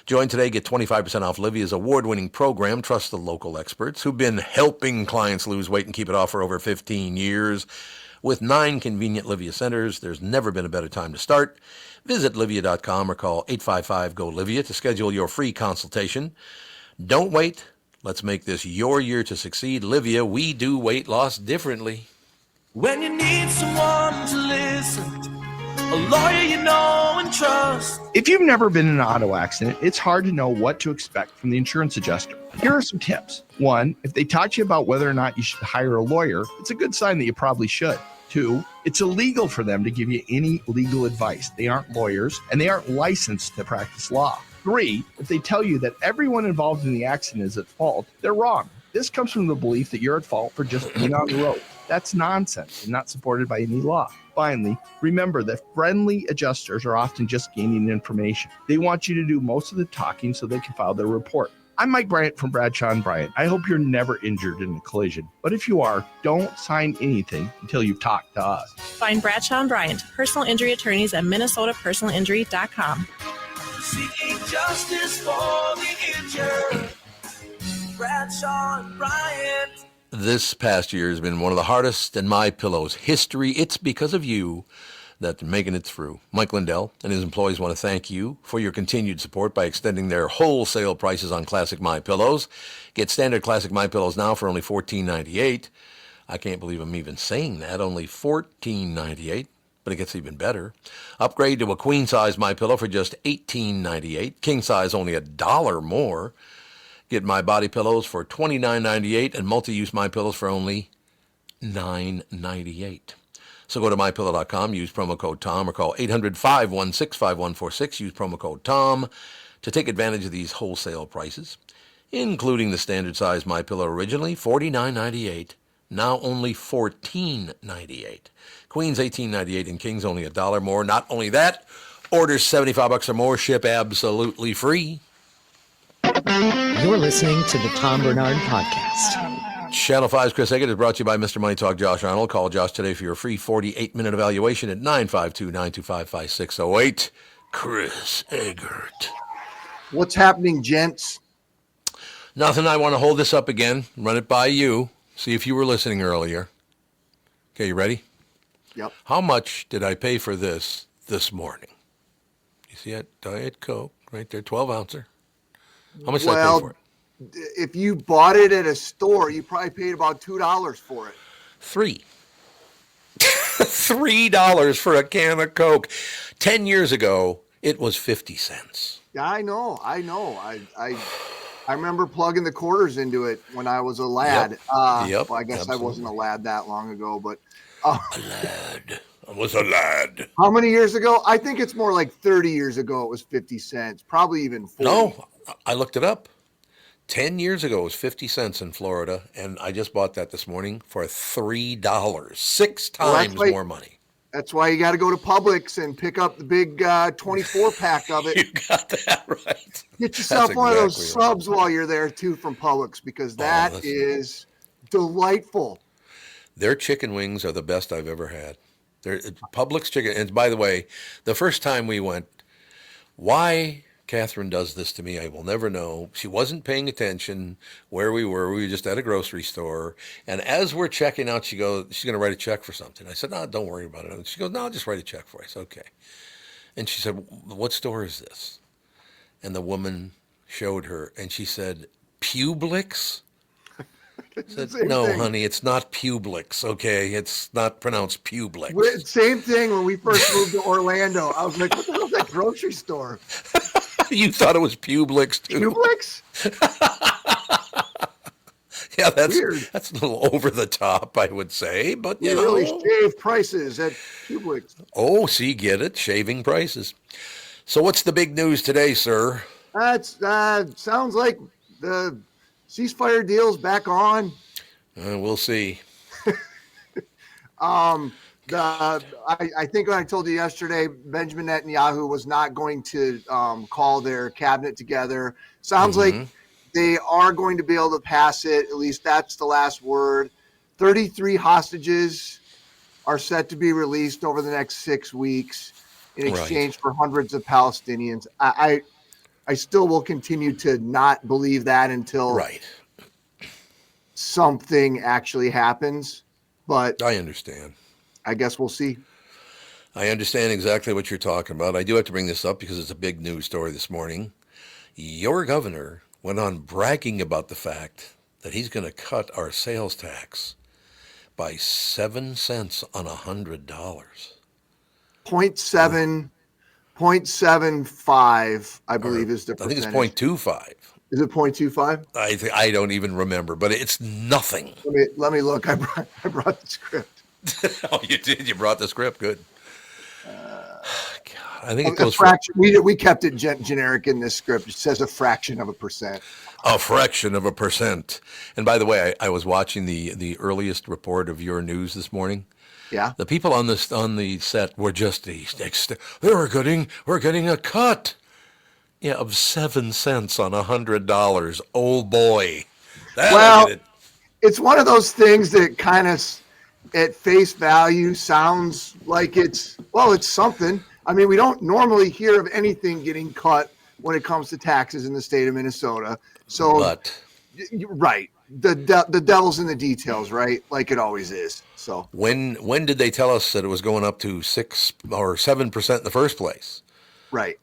[SPEAKER 2] Join today, get 25% off Livia's award-winning program. Trust the local experts who've been helping clients lose weight and keep it off for over 15 years. With 9 convenient Livia centers, there's never been a better time to start. Visit Livia.com or call 855-GO-LIVIA to schedule your free consultation. Don't wait. Let's make this your year to succeed. Livia, we do weight loss differently.
[SPEAKER 8] When you need someone to listen, a lawyer you know and trust.
[SPEAKER 9] If you've never been in an auto accident, it's hard to know what to expect from the insurance adjuster. Here are some tips. 1, if they talk to you about whether or not you should hire a lawyer, it's a good sign that you probably should. 2, it's illegal for them to give you any legal advice. They aren't lawyers and they aren't licensed to practice law. 3, if they tell you that everyone involved in the accident is at fault, they're wrong. This comes from the belief that you're at fault for just being on the road. That's nonsense and not supported by any law. Finally, remember that friendly adjusters are often just gaining information. They want you to do most of the talking so they can file their report. I'm Mike Bryant from Bradshaw & Bryant. I hope you're never injured in a collision. But if you are, don't sign anything until you've talked to us.
[SPEAKER 10] Find Bradshaw & Bryant, personal injury attorneys at minnesotapersonalinjury.com.
[SPEAKER 8] Seeking justice for the injured. Bradshaw & Bryant.
[SPEAKER 2] This past year has been one of the hardest in MyPillow's history. It's because of you that they're making it through. Mike Lindell and his employees want to thank you for your continued support by extending their wholesale prices on classic MyPillows. Get standard classic MyPillows now for only $14.98. I can't believe I'm even saying that. Only $14.98, but it gets even better. Upgrade to a queen-size MyPillow for just $18.98. King size only $1 more. Get My Body Pillows for $29.98 and multi-use My Pillows for only $9.98. So go to mypillow.com, use promo code Tom, or call 800-516-5146. Use promo code Tom to take advantage of these wholesale prices, including the standard size MyPillow, originally $49.98, now only $14.98. Queens $18.98 and Kings only $1 more. Not only that, orders $75 or more, ship absolutely free.
[SPEAKER 1] You're listening to the Tom Barnard Podcast.
[SPEAKER 2] Channel 5's Chris Egert is brought to you by Mr. Money Talk Josh Arnold. Call Josh today for your free 48-minute evaluation at 952-925-5608. Chris Egert.
[SPEAKER 11] What's happening, gents?
[SPEAKER 2] Nothing. I want to hold this up again, run it by you, see if you were listening earlier. Okay, you ready?
[SPEAKER 11] Yep.
[SPEAKER 2] How much did I pay for this morning? You see that Diet Coke right there, 12-ouncer. How much did I pay for it?
[SPEAKER 11] If you bought it at a store, you probably paid about $2 for it.
[SPEAKER 2] $3 for a can of Coke. 10 years ago, it was 50 cents.
[SPEAKER 11] Yeah, I know. I remember plugging the quarters into it when I was a lad.
[SPEAKER 2] Yep.
[SPEAKER 11] Well, I guess
[SPEAKER 2] Absolutely.
[SPEAKER 11] I wasn't a lad that long ago, but
[SPEAKER 2] A lad. I was a lad.
[SPEAKER 11] how many years ago? I think it's more like 30 years ago. It was 50 cents, probably even 40.
[SPEAKER 2] No, I looked it up. 10 years ago, it was 50 cents in Florida, and I just bought that this morning for $3. 6 times more money.
[SPEAKER 11] That's why you got to go to Publix and pick up the big 24-pack of it.
[SPEAKER 2] You got that right.
[SPEAKER 11] Get yourself
[SPEAKER 2] That's
[SPEAKER 11] one of those
[SPEAKER 2] exactly right.
[SPEAKER 11] subs while you're there, too, from Publix, because that
[SPEAKER 2] that's-
[SPEAKER 11] is delightful.
[SPEAKER 2] Their chicken wings are the best I've ever had. They're Publix chicken. And by the way, the first time we went, why Catherine does this to me, I will never know. She wasn't paying attention where we were. We were just at a grocery store. And as we're checking out, she goes, she's going to write a check for something. I said, no, don't worry about it. And she goes, no, I'll just write a check for you. I said, okay. And she said, what store is this? And the woman showed her, and she said, Publix? I said, no, honey, it's not Publix, okay? It's not pronounced Publix.
[SPEAKER 11] Same thing when we first moved to Orlando. I was like, what the hell is that grocery store?
[SPEAKER 2] You thought it was Publix, too.
[SPEAKER 11] Publix?
[SPEAKER 2] Yeah, that's
[SPEAKER 11] Weird.
[SPEAKER 2] that's a little over the top, I would say, but
[SPEAKER 11] We
[SPEAKER 2] you know.
[SPEAKER 11] really shave prices at Publix.
[SPEAKER 2] Oh, see, get it? Shaving prices. So what's the big news today, sir?
[SPEAKER 11] That's sounds like the ceasefire deal's back on.
[SPEAKER 2] We'll see.
[SPEAKER 11] I think I told you yesterday, Benjamin Netanyahu was not going to call their cabinet together. Sounds like they are going to be able to pass it. At least that's the last word. 33 hostages are set to be released over the next 6 weeks in exchange for hundreds of Palestinians. I still will continue to not believe that until something actually happens. But
[SPEAKER 2] I understand.
[SPEAKER 11] I guess we'll see.
[SPEAKER 2] I understand exactly what you're talking about. I do have to bring this up because it's a big news story this morning. Your governor went on bragging about the fact that he's going to cut our sales tax by 7 cents on $100.
[SPEAKER 11] 0.75, I believe, is the percentage.
[SPEAKER 2] I think it's 0.25.
[SPEAKER 11] Is it 0.25?
[SPEAKER 2] I don't even remember, but it's nothing.
[SPEAKER 11] Let me look. I brought the script.
[SPEAKER 2] Oh, you did? You brought the script? Good. God, I think it goes
[SPEAKER 11] fraction. We kept it generic in this script. It says a fraction of a percent.
[SPEAKER 2] A fraction of a percent. And by the way, I was watching the earliest report of your news this morning.
[SPEAKER 11] Yeah.
[SPEAKER 2] The people on the set were just we're getting a cut. Yeah, of 7 cents on $100. Oh boy.
[SPEAKER 11] It's one of those things that kind of at face value sounds like it's something. I mean, we don't normally hear of anything getting cut when it comes to taxes in the state of Minnesota. So, right. The devil's in the details, right? Like it always is. So
[SPEAKER 2] when did they tell us that it was going up to 6 or 7% in the first place?
[SPEAKER 11] Right.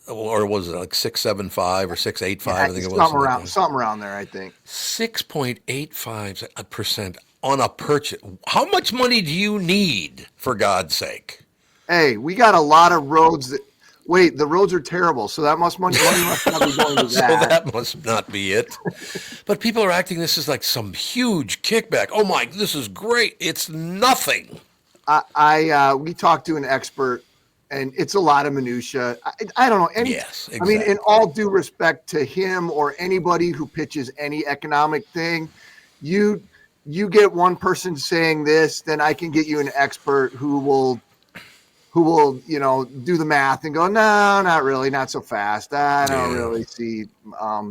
[SPEAKER 2] Or was it like 6.75 or 6.85? I think it was
[SPEAKER 11] something around there. I think
[SPEAKER 2] 6.85% on a purchase. How much money do you need, for God's sake?
[SPEAKER 11] Hey, we got a lot of roads that. Wait, the roads are terrible, so that money must not be going to that.
[SPEAKER 2] So that must not be it. But people are acting this is like some huge kickback. Oh my, this is great. It's nothing.
[SPEAKER 11] we talked to an expert, and it's a lot of minutia. I don't know.
[SPEAKER 2] Yes, exactly.
[SPEAKER 11] I mean, in all due respect to him or anybody who pitches any economic thing, you get one person saying this, then I can get you an expert who will do the math and go, no, not really, not so fast. I don't really see.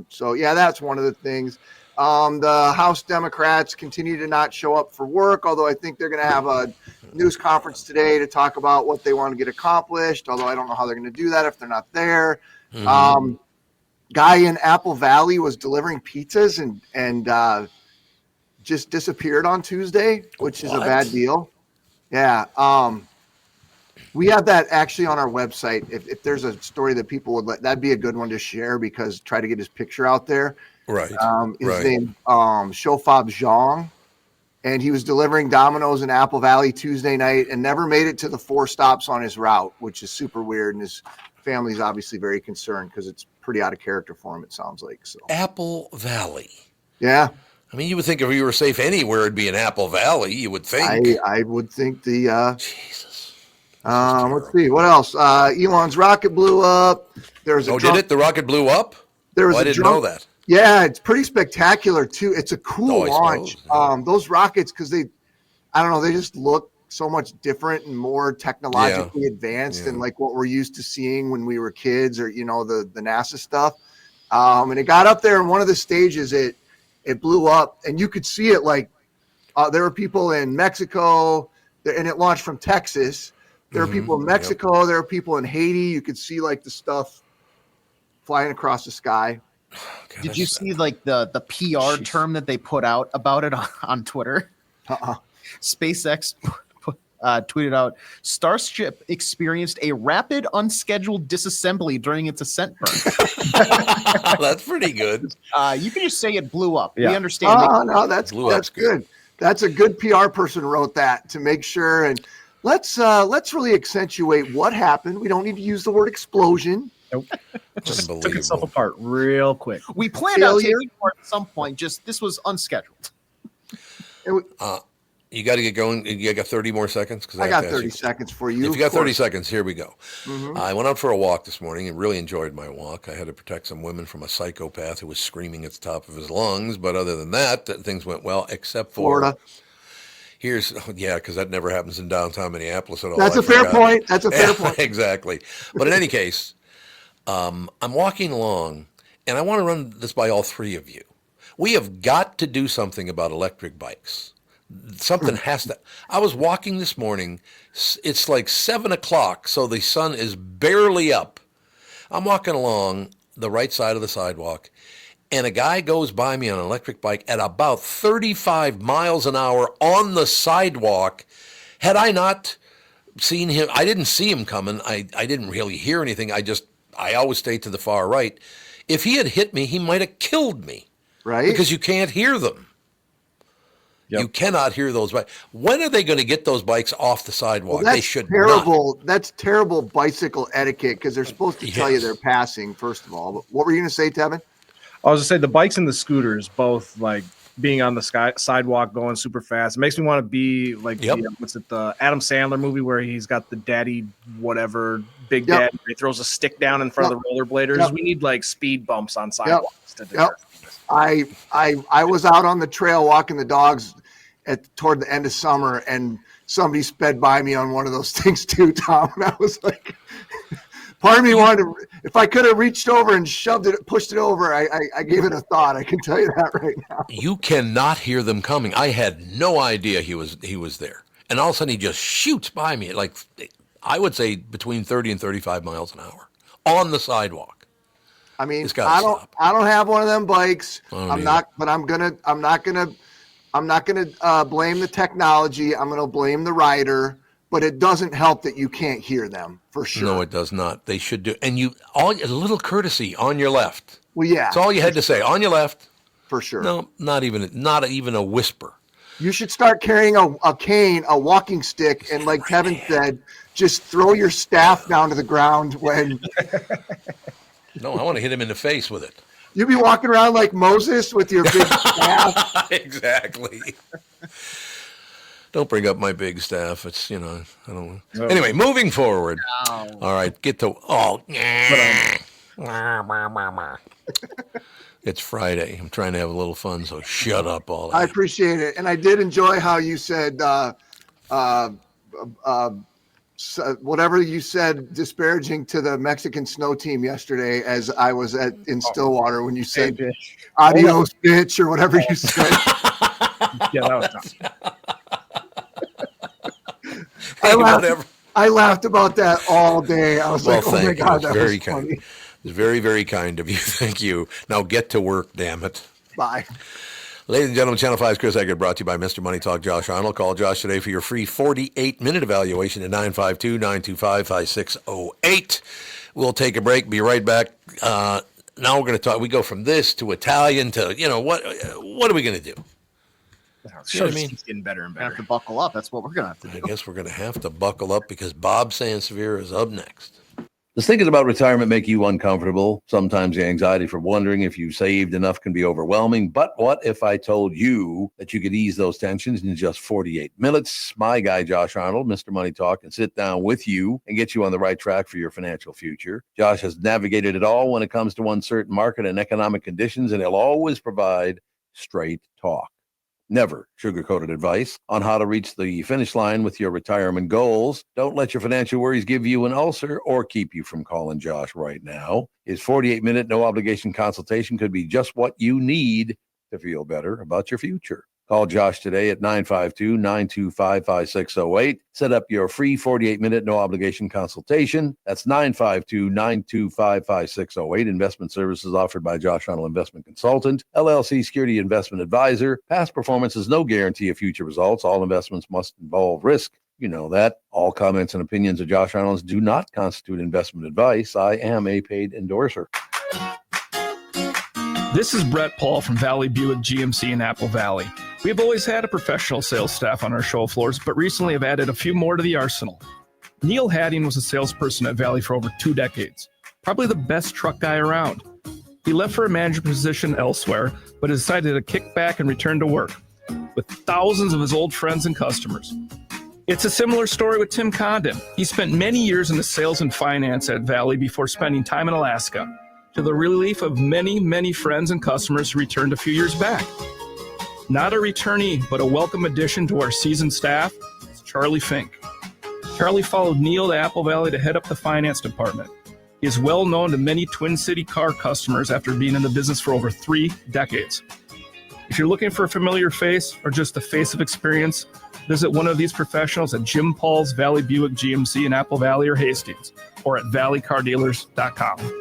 [SPEAKER 11] So yeah, that's one of the things. The House Democrats continue to not show up for work, although I think they're going to have a news conference today to talk about what they want to get accomplished, although I don't know how they're going to do that if they're not there. Guy in Apple Valley was delivering pizzas and just disappeared on Tuesday, which is a bad deal. Yeah. We have that actually on our website. If there's a story that people would that'd be a good one to share, because try to get his picture out there.
[SPEAKER 2] Right.
[SPEAKER 11] His name, Shofab Zhang, and he was delivering Domino's in Apple Valley Tuesday night and never made it to the 4 stops on his route, which is super weird. And his family's obviously very concerned because it's pretty out of character for him, it sounds like. So
[SPEAKER 2] Apple Valley.
[SPEAKER 11] Yeah.
[SPEAKER 2] I mean, you would think if you were safe anywhere, it'd be in Apple Valley. You would think.
[SPEAKER 11] I would think the.
[SPEAKER 2] Jesus.
[SPEAKER 11] Let's see what else. Elon's rocket blew up. There's a.
[SPEAKER 2] Did it? The rocket blew up?
[SPEAKER 11] There was.
[SPEAKER 2] I didn't know that.
[SPEAKER 11] Yeah, it's pretty spectacular too. It's a cool launch. Those rockets, because they just look so much different and more technologically advanced than like what we're used to seeing when we were kids, or the NASA stuff. And it got up there in one of the stages. It blew up, and you could see it. Like there were people in Mexico, and it launched from Texas. There were people in Mexico. There were people in Haiti. You could see like the stuff flying across the sky.
[SPEAKER 3] God, did you see like the PR term that they put out about it on Twitter? SpaceX tweeted out, Starship experienced a rapid unscheduled disassembly during its ascent burn.
[SPEAKER 2] That's pretty good.
[SPEAKER 3] You can just say it blew up.
[SPEAKER 11] Yeah.
[SPEAKER 3] We understand.
[SPEAKER 11] No, that's good. That's a good PR person wrote that to make sure. And let's really accentuate what happened. We don't need to use the word explosion.
[SPEAKER 3] Nope.
[SPEAKER 4] Just took itself apart real quick.
[SPEAKER 3] We planned on taking it apart at some point. Just this was unscheduled.
[SPEAKER 2] You got to get going. You got 30 more seconds?
[SPEAKER 11] I got 30 seconds for you.
[SPEAKER 2] If you got 30 seconds, here we go. I went out for a walk this morning and really enjoyed my walk. I had to protect some women from a psychopath who was screaming at the top of his lungs. But other than that, things went well, except for
[SPEAKER 11] Florida.
[SPEAKER 2] Because that never happens in downtown Minneapolis at all.
[SPEAKER 11] That's a fair point. That's a fair point.
[SPEAKER 2] Exactly. But in any case, I'm walking along, and I want to run this by all three of you. We have got to do something about electric bikes. Something has to. I was walking this morning. It's like 7 o'clock, so the sun is barely up. I'm walking along the right side of the sidewalk, and a guy goes by me on an electric bike at about 35 miles an hour on the sidewalk. Had I not seen him, I didn't see him coming. I didn't really hear anything. I always stay to the far right. If he had hit me, he might have killed me.
[SPEAKER 11] Right.
[SPEAKER 2] Because you can't hear them. Yep. You cannot hear those bikes. When are they going to get those bikes off the sidewalk?
[SPEAKER 11] Well,
[SPEAKER 2] they should
[SPEAKER 11] terrible.
[SPEAKER 2] not.
[SPEAKER 11] That's terrible bicycle etiquette, because they're supposed to tell you they're passing, first of all. But what were you going to say, Tevin?
[SPEAKER 4] I was going to say the bikes and the scooters, both like being on the sidewalk going super fast. It makes me want to be like, the Adam Sandler movie where he's got the daddy, whatever, big dad. He throws a stick down in front of the rollerbladers. We need like speed bumps on sidewalks to do that.
[SPEAKER 11] I was out on the trail walking the dogs toward the end of summer, and somebody sped by me on one of those things too, Tom. And I was like, part of me wanted to, if I could have reached over and pushed it over, I gave it a thought. I can tell you that right now.
[SPEAKER 2] You cannot hear them coming. I had no idea he was there. And all of a sudden he just shoots by me, like I would say between 30 and 35 miles an hour on the sidewalk.
[SPEAKER 11] I mean, I don't have one of them bikes. I'm not gonna blame the technology. I'm gonna blame the rider. But it doesn't help that you can't hear them, for sure.
[SPEAKER 2] No, it does not. They should do. And a little courtesy on your left.
[SPEAKER 11] Well, yeah.
[SPEAKER 2] That's all you had to say. On your left.
[SPEAKER 11] For sure.
[SPEAKER 2] No, not even a whisper.
[SPEAKER 11] You should start carrying a cane, a walking stick, and like Kevin said, just throw your staff down to the ground when.
[SPEAKER 2] No, I want to hit him in the face with it.
[SPEAKER 11] You'd be walking around like Moses with your big staff.
[SPEAKER 2] Exactly. Don't bring up my big staff. It's, I don't know. No. Anyway, moving forward. No. All right, get to, it's Friday. I'm trying to have a little fun, so shut up all day.
[SPEAKER 11] I appreciate it. And I did enjoy how you said, whatever you said disparaging to the Mexican snow team yesterday as I was in Stillwater when you said adios, bitch, or whatever you said.
[SPEAKER 4] Yeah, that was tough.
[SPEAKER 11] I laughed about that all day. I was like, oh my God, that was
[SPEAKER 2] kind.
[SPEAKER 11] funny.
[SPEAKER 2] It's very, very kind of you. Thank you. Now get to work, damn it.
[SPEAKER 11] Bye.
[SPEAKER 2] Ladies and gentlemen, Channel 5's Chris Egert, brought to you by Mr. Money Talk, Josh Arnold. Call Josh today for your free 48-minute evaluation at 952-925-5608. We'll take a break, be right back. Now we're going to talk. We go from this to Italian to, what are we going to do?
[SPEAKER 4] Sure, it's getting better and better.
[SPEAKER 3] Have to buckle up. That's what we're going to have to do.
[SPEAKER 2] I guess we're going to have to buckle up because Bob Sansevere is up next.
[SPEAKER 12] Does thinking about retirement make you uncomfortable? Sometimes the anxiety for wondering if you saved enough can be overwhelming. But what if I told you that you could ease those tensions in just 48 minutes? My guy, Josh Arnold, Mr. Money Talk, can sit down with you and get you on the right track for your financial future. Josh has navigated it all when it comes to uncertain market and economic conditions, and he'll always provide straight talk. Never sugar-coated advice on how to reach the finish line with your retirement goals. Don't let your financial worries give you an ulcer or keep you from calling Josh right now. His 48-minute no-obligation consultation could be just what you need to feel better about your future. Call Josh today at 952-925-5608. Set up your free 48-minute no-obligation consultation. That's 952-925-5608. Investment services offered by Josh Arnold Investment Consultant, LLC Security Investment Advisor. Past performance is no guarantee of future results. All investments must involve risk. You know that. All comments and opinions of Josh Arnold's do not constitute investment advice. I am a paid endorser.
[SPEAKER 13] This is Brett Paul from Valley Buick GMC in Apple Valley. We have always had a professional sales staff on our show floors, but recently have added a few more to the arsenal. Neil Hadding was a salesperson at Valley for over 2 decades, probably the best truck guy around. He left for a manager position elsewhere, but decided to kick back and return to work with thousands of his old friends and customers. It's a similar story with Tim Condon. He spent many years in the sales and finance at Valley before spending time in Alaska, to the relief of many, many friends and customers who returned a few years back. Not a returnee, but a welcome addition to our seasoned staff is Charlie Fink. Charlie followed Neil to Apple Valley to head up the finance department. He is well known to many Twin City car customers after being in the business for over 3 decades. If you're looking for a familiar face or just a face of experience, visit one of these professionals at Jim Paul's Valley Buick GMC in Apple Valley or Hastings, or at valleycardealers.com.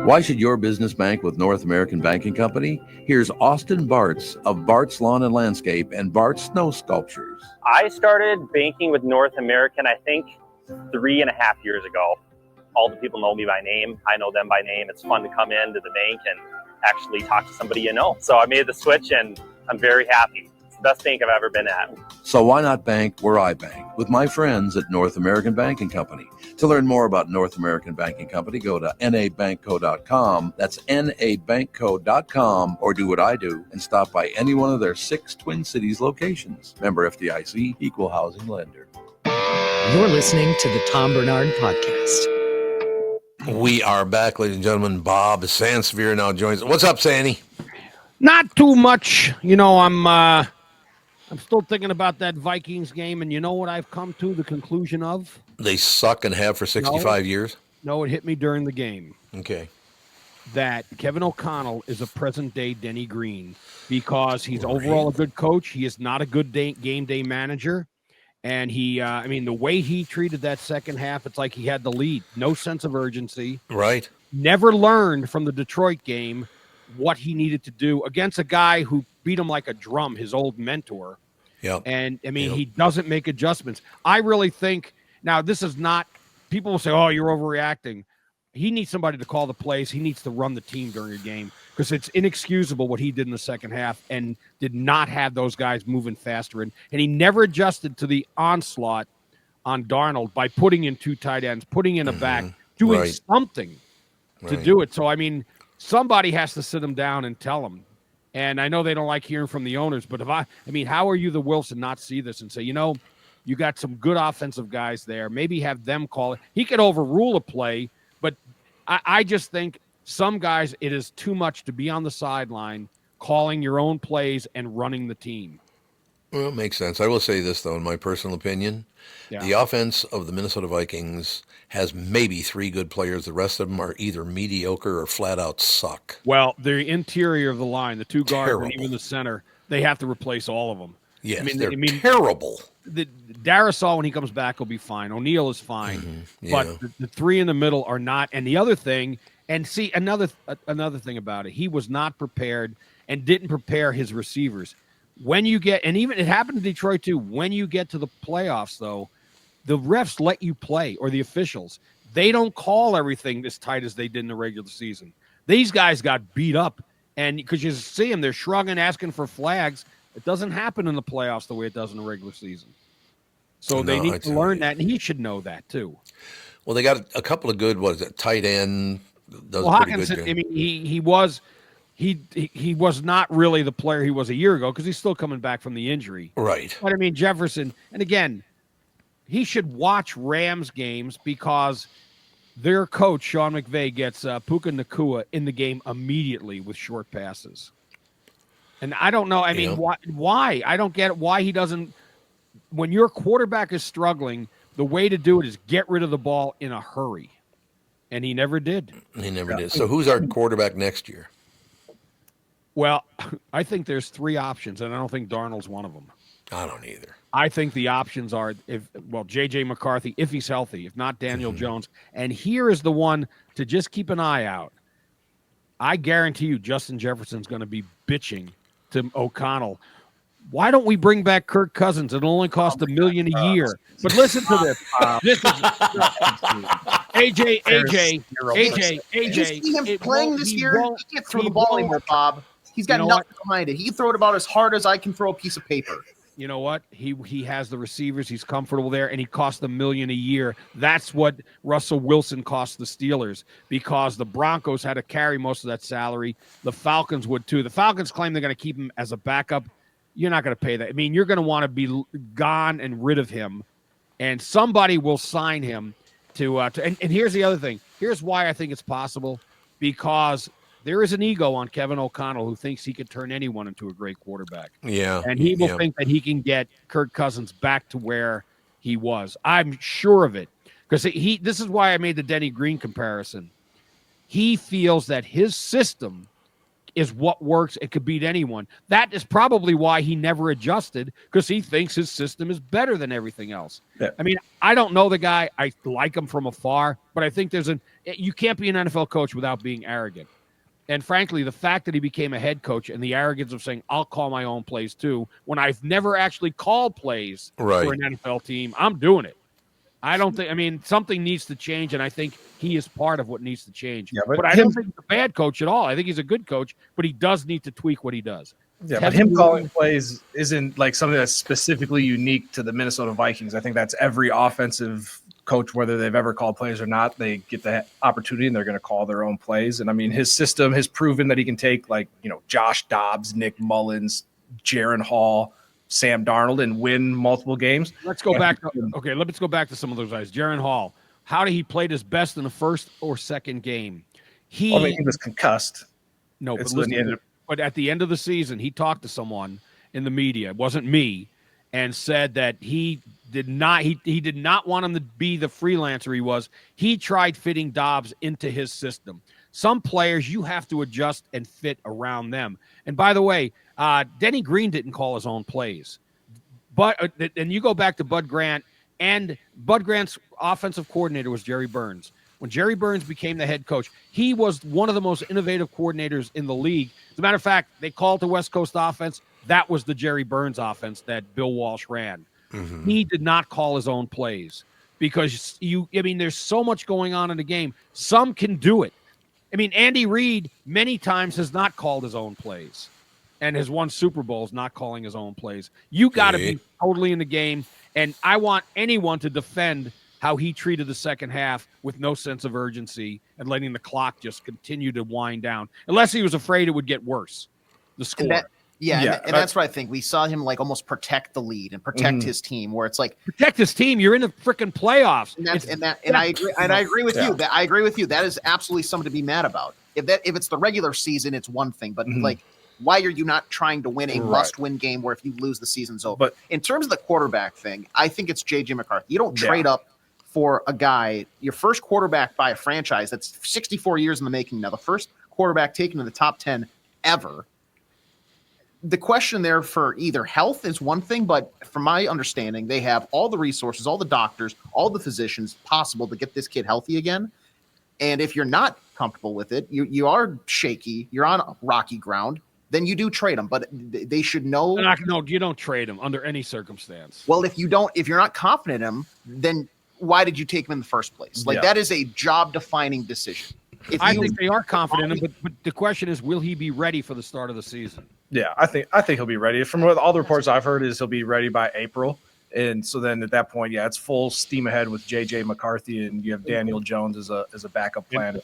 [SPEAKER 12] Why should your business bank with North American Banking Company? Here's Austin Bartz of Bartz Lawn and Landscape and Bartz Snow Sculptures.
[SPEAKER 14] I started banking with North American, I think, 3.5 years ago. All the people know me by name. I know them by name. It's fun to come into the bank and actually talk to somebody you know. So I made the switch and I'm very happy. It's the best bank I've ever been at.
[SPEAKER 12] So why not bank where I bank? With my friends at North American Banking Company. To learn more about North American Banking Company, go to nabankco.com. That's nabankco.com, or do what I do and stop by any one of their 6 Twin Cities locations. Member FDIC, equal housing lender.
[SPEAKER 1] You're listening to the Tom Barnard Podcast.
[SPEAKER 2] We are back, ladies and gentlemen. Bob Sansevere now joins us. What's up, Sandy?
[SPEAKER 15] Not too much. I'm still thinking about that Vikings game, and you know what I've come to the conclusion of?
[SPEAKER 2] They suck and have for 65 years?
[SPEAKER 15] No, it hit me during the game.
[SPEAKER 2] Okay.
[SPEAKER 15] That Kevin O'Connell is a present-day Denny Green because he's overall a good coach. He is not a good game day manager. And the way he treated that second half, it's like he had the lead. No sense of urgency.
[SPEAKER 2] Right.
[SPEAKER 15] Never learned from the Detroit game what he needed to do against a guy who beat him like a drum, his old mentor.
[SPEAKER 2] Yeah.
[SPEAKER 15] And, he doesn't make adjustments. I really think – now, this is not – people will say, oh, you're overreacting. He needs somebody to call the plays. He needs to run the team during a game because it's inexcusable what he did in the second half and did not have those guys moving faster. And he never adjusted to the onslaught on Darnold by putting in 2 tight ends, putting in a back, doing something to do it. So, somebody has to sit him down and tell him. And I know they don't like hearing from the owners, but I mean, how are you the Wilson not see this and say, you know, you got some good offensive guys there. Maybe have them call it. He could overrule a play, but I just think some guys, it is too much to be on the sideline calling your own plays and running the team.
[SPEAKER 2] Well, it makes sense. I will say this, though, in my personal opinion.
[SPEAKER 15] Yeah.
[SPEAKER 2] The offense of the Minnesota Vikings has maybe 3 good players. The rest of them are either mediocre or flat out suck.
[SPEAKER 15] Well, the interior of the line, the 2 guards and even the center, they have to replace all of them.
[SPEAKER 2] Yes, they're terrible.
[SPEAKER 15] Darisaw, when he comes back, will be fine. O'Neal is fine. But the 3 in the middle are not. And the other thing, and see, another thing about it, he was not prepared and didn't prepare his receivers. When you get, and even it happened to Detroit too, when you get to the playoffs, though, the refs let you play, or the officials. They don't call everything as tight as they did in the regular season. These guys got beat up, and because you see them, they're shrugging, asking for flags. It doesn't happen in the playoffs the way it does in the regular season. So they need to learn that, and he should know that too.
[SPEAKER 2] Well, they got a couple of good, tight end.
[SPEAKER 15] Hawkinson, I mean, he was not really the player he was a year ago because he's still coming back from the injury.
[SPEAKER 2] Right.
[SPEAKER 15] But I mean, Jefferson, and again, he should watch Rams games because their coach, Sean McVay, gets Puka Nacua in the game immediately with short passes. And I don't know. I mean, why? I don't get it. Why he doesn't. When your quarterback is struggling, the way to do it is get rid of the ball in a hurry. And he never did.
[SPEAKER 2] He never did. So who's our quarterback next year?
[SPEAKER 15] Well, I think there's 3 options, and I don't think Darnold's one of them.
[SPEAKER 2] I don't either.
[SPEAKER 15] I think the options are, J.J. McCarthy, if he's healthy, if not Daniel Jones. And here is the one to just keep an eye out. I guarantee you Justin Jefferson's going to be bitching to O'Connell. Why don't we bring back Kirk Cousins? It'll only cost $1 million a year. But listen to this. This is AJ.
[SPEAKER 3] You see him playing this year? He can't throw the ball anymore, Bob. He's got nothing behind it. He can throw it about as hard as I can throw a piece of paper.
[SPEAKER 15] You know what? He has the receivers. He's comfortable there, and he costs $1 million a year. That's what Russell Wilson cost the Steelers because the Broncos had to carry most of that salary. The Falcons would too. The Falcons claim they're going to keep him as a backup. You're not going to pay that. I mean, you're going to want to be gone and rid of him, and somebody will sign him to and here's the other thing. Here's why I think it's possible, because there is an ego on Kevin O'Connell who thinks he could turn anyone into a great quarterback.
[SPEAKER 2] Yeah.
[SPEAKER 15] And he will think that he can get Kirk Cousins back to where he was. I'm sure of it, because this is why I made the Denny Green comparison. He feels that his system is what works. It could beat anyone. That is probably why he never adjusted, because he thinks his system is better than everything else. Yeah. I mean, I don't know the guy. I like him from afar, but I think you can't be an NFL coach without being arrogant. And frankly, the fact that he became a head coach and the arrogance of saying, I'll call my own plays too, when I've never actually called plays for an NFL team, I'm doing it. Something needs to change, and I think he is part of what needs to change. Yeah, but I don't think he's a bad coach at all. I think he's a good coach, but he does need to tweak what he does.
[SPEAKER 4] Yeah, but him calling plays isn't like something that's specifically unique to the Minnesota Vikings. I think that's every offensive coach, whether they've ever called plays or not, they get the opportunity and they're going to call their own plays. And I mean, his system has proven that he can take Josh Dobbs, Nick Mullins, Jaron Hall, Sam Darnold and win multiple games.
[SPEAKER 15] Let's go back. Let's go back to some of those guys. Jaron Hall, how did he play his best in the first or second game?
[SPEAKER 4] He was concussed.
[SPEAKER 15] No, but at the end of the season, he talked to someone in the media. It wasn't me, and said that he did not want him to be the freelancer he was. He tried fitting Dobbs into his system. Some players you have to adjust and fit around them. And by the way, Denny Green didn't call his own plays. But and you go back to Bud Grant, and Bud Grant's offensive coordinator was Jerry Burns. When Jerry Burns became the head coach, he was one of the most innovative coordinators in the league. As a matter of fact, they called the West Coast offense. That was the Jerry Burns offense that Bill Walsh ran. Mm-hmm. He did not call his own plays because there's so much going on in the game. Some can do it. I mean, Andy Reid many times has not called his own plays and has won Super Bowls not calling his own plays. You got to be totally in the game, and I want anyone to defend how he treated the second half with no sense of urgency and letting the clock just continue to wind down, unless he was afraid it would get worse. the score.
[SPEAKER 3] And that's what I think. We saw him like almost protect the lead and protect his team, where it's like
[SPEAKER 15] protect his team. You're in the freaking playoffs.
[SPEAKER 3] And I agree with you. I agree with you. That is absolutely something to be mad about. If it's the regular season, it's one thing. But like, why are you not trying to win a must-win game where if you lose, the season's over? But in terms of the quarterback thing, I think it's J.J. McCarthy. You don't trade up for a guy, your first quarterback by a franchise that's 64 years in the making now, the first quarterback taken in the top 10 ever. The question there for either health is one thing, but from my understanding, they have all the resources, all the doctors, all the physicians possible to get this kid healthy again. And if you're not comfortable with it, you are shaky, you're on rocky ground, then you do trade them. But they should know.
[SPEAKER 15] No, you don't trade them under any circumstance.
[SPEAKER 3] Well, if you're not confident in him, then why did you take him in the first place? Like that is a job-defining decision.
[SPEAKER 15] I think they are confident in him, but the question is, will he be ready for the start of the season?
[SPEAKER 4] Yeah, I think he'll be ready. From what all the reports I've heard is he'll be ready by April. And so then at that point, it's full steam ahead with J.J. McCarthy, and you have Daniel Jones as a backup plan.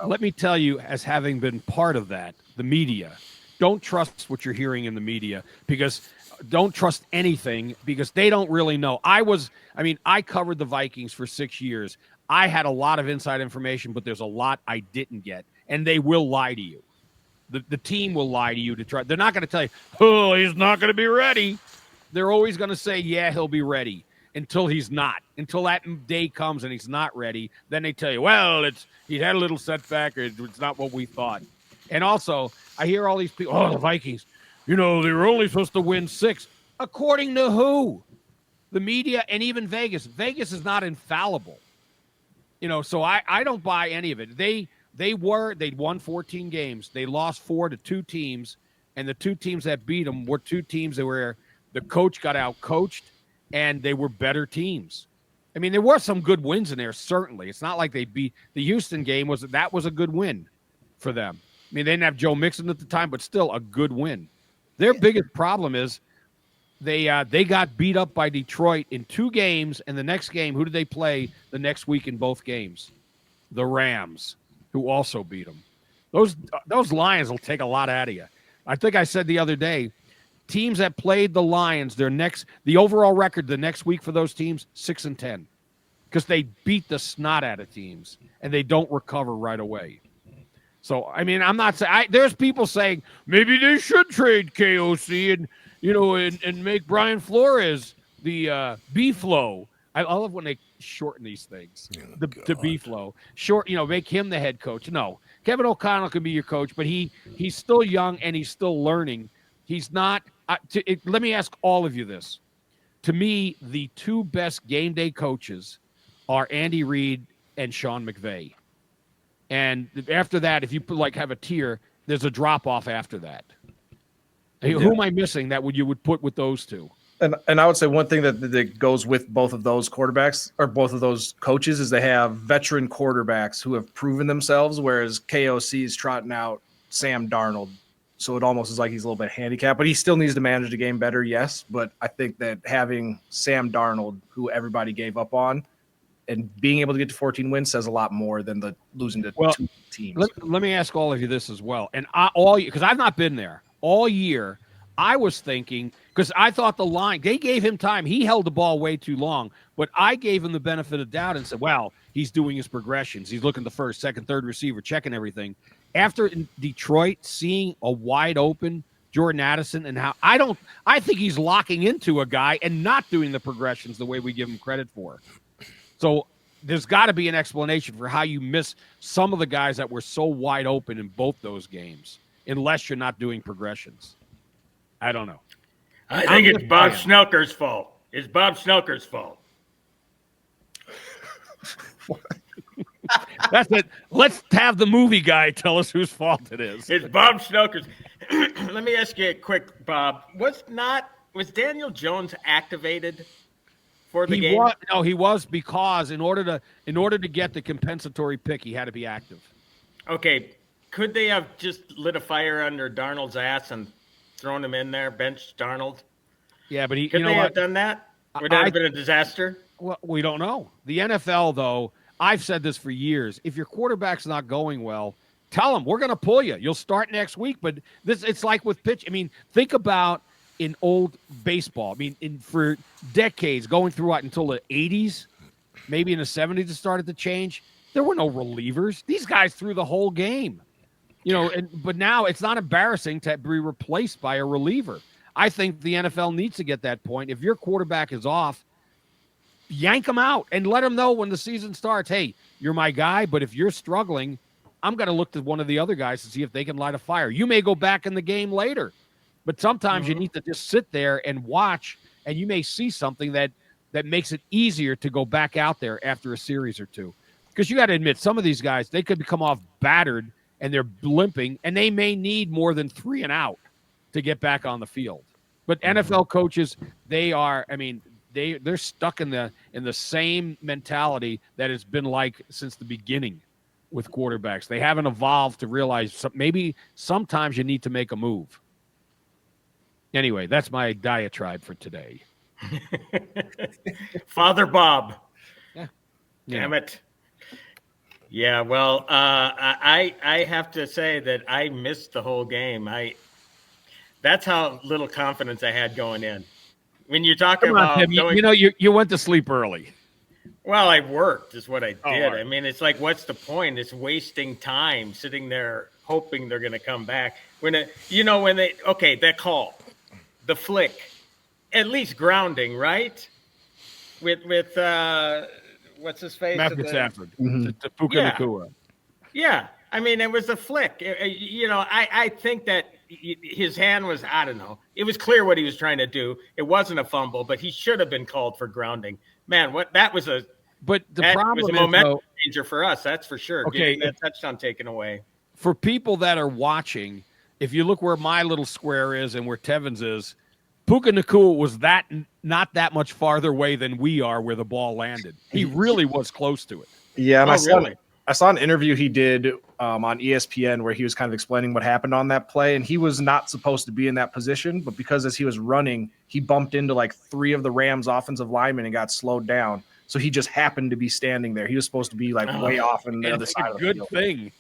[SPEAKER 15] Let me tell you, as having been part of that, the media, don't trust what you're hearing in the media, because don't trust anything, because they don't really know. I covered the Vikings for 6 years. I had a lot of inside information, but there's a lot I didn't get, and they will lie to you. The team will lie to you to try. They're not going to tell you, oh, he's not going to be ready. They're always going to say, yeah, he'll be ready, until he's not. Until that day comes and he's not ready, then they tell you, well, he had a little setback, or it's not what we thought. And also, I hear all these people, the Vikings, they were only supposed to win 6. According to who? The media and even Vegas. Vegas is not infallible. So I don't buy any of it. They'd won 14 games. They lost 4 to 2 teams, and the 2 teams that beat them were 2 teams that were the coach got out-coached, and they were better teams. I mean, there were some good wins in there, certainly. It's not like they beat the Houston game. That was a good win for them. I mean, they didn't have Joe Mixon at the time, but still a good win. Their biggest problem is they got beat up by Detroit in 2 games, and the next game, who did they play the next week in both games? The Rams, who also beat them. Those Lions will take a lot out of you. I think I said the other day, teams that played the Lions, the overall record the next week for those teams, 6-10, because they beat the snot out of teams and they don't recover right away. So I mean, I'm not saying there's people saying maybe they should trade KOC and make Brian Flores the B-Flow. I love when they shorten these things. The B-Flow. Make him the head coach. No, Kevin O'Connell can be your coach, but he's still young and he's still learning. He's not. Let me ask all of you this. To me, the 2 best game day coaches are Andy Reid and Sean McVay. And after that, if you have a tier, there's a drop off after that. Hey, who am I missing that you would put with those 2?
[SPEAKER 4] And I would say one thing that goes with both of those quarterbacks or both of those coaches is they have veteran quarterbacks who have proven themselves, whereas KOC is trotting out Sam Darnold. So it almost is like he's a little bit handicapped, but he still needs to manage the game better, yes. But I think that having Sam Darnold, who everybody gave up on, and being able to get to 14 wins says a lot more than the losing to 2 teams.
[SPEAKER 15] Let me ask all of you this as well. And because I've not been there all year, I was thinking, because I thought they gave him time. He held the ball way too long, but I gave him the benefit of the doubt and said, well, he's doing his progressions. He's looking the first, second, third receiver, checking everything. After in Detroit, seeing a wide open Jordan Addison and I think he's locking into a guy and not doing the progressions the way we give him credit for. So there's got to be an explanation for how you miss some of the guys that were so wide open in both those games, unless you're not doing progressions. I don't know.
[SPEAKER 16] I think it's Bob Snelker's fault. It's Bob Snelker's fault.
[SPEAKER 15] That's it. Let's have the movie guy tell us whose fault it is.
[SPEAKER 16] It's Bob Snelker's. Let me ask you a quick, Bob. Was Daniel Jones activated for the game?
[SPEAKER 15] He was, because in order to get the compensatory pick, he had to be active.
[SPEAKER 16] Okay. Could they have just lit a fire under Darnold's ass and thrown him in there, benched Darnold?
[SPEAKER 15] Yeah, but
[SPEAKER 16] could they have done that? Would that have been a disaster?
[SPEAKER 15] Well, we don't know. The NFL, though, I've said this for years. If your quarterback's not going well, tell them we're going to pull you. You'll start next week. But it's like with pitch. I mean, think about in old baseball. I mean, for decades, going through until the 80s, maybe in the 70s, it started to change. There were no relievers. These guys threw the whole game. But now it's not embarrassing to be replaced by a reliever. I think the NFL needs to get that point. If your quarterback is off, yank him out and let him know when the season starts, hey, you're my guy, but if you're struggling, I'm going to look to one of the other guys to see if they can light a fire. You may go back in the game later, but sometimes you need to just sit there and watch, and you may see something that makes it easier to go back out there after a series or two. Because you got to admit, some of these guys, they could come off battered and they're limping, and they may need more than 3 and out to get back on the field. But NFL coaches, they're stuck in the same mentality that it's been like since the beginning with quarterbacks. They haven't evolved to realize maybe sometimes you need to make a move. Anyway, that's my diatribe for today.
[SPEAKER 16] Father Bob.
[SPEAKER 15] Yeah.
[SPEAKER 16] Damn it. Yeah, well, I have to say that I missed the whole game. That's how little confidence I had going in. When you're talking about
[SPEAKER 15] Tim, you went to sleep early.
[SPEAKER 16] Well, I worked is what I did.
[SPEAKER 15] Right.
[SPEAKER 16] I mean, it's like, what's the point? It's wasting time sitting there hoping they're going to come back. That call, the flick, at least grounding, right? With what's his face?
[SPEAKER 15] Matthew Stafford. To Puka Nacua.
[SPEAKER 16] Yeah. I mean, it was a flick. I think that his hand was, I don't know. It was clear what he was trying to do. It wasn't a fumble, but he should have been called for grounding. Man, that was a momentum changer for us. That's for sure.
[SPEAKER 15] Okay.
[SPEAKER 16] Getting that touchdown taken away.
[SPEAKER 15] For people that are watching, if you look where my little square is and where Tevin's is, Puka Nacua was not that much farther away than we are where the ball landed. He really was close to it.
[SPEAKER 4] Yeah, and I saw an interview he did on ESPN where he was kind of explaining what happened on that play, and he was not supposed to be in that position, but because as he was running, he bumped into like 3 of the Rams' offensive linemen and got slowed down. So he just happened to be standing there. He was supposed to be like way off on the other side of the field.
[SPEAKER 15] Good thing.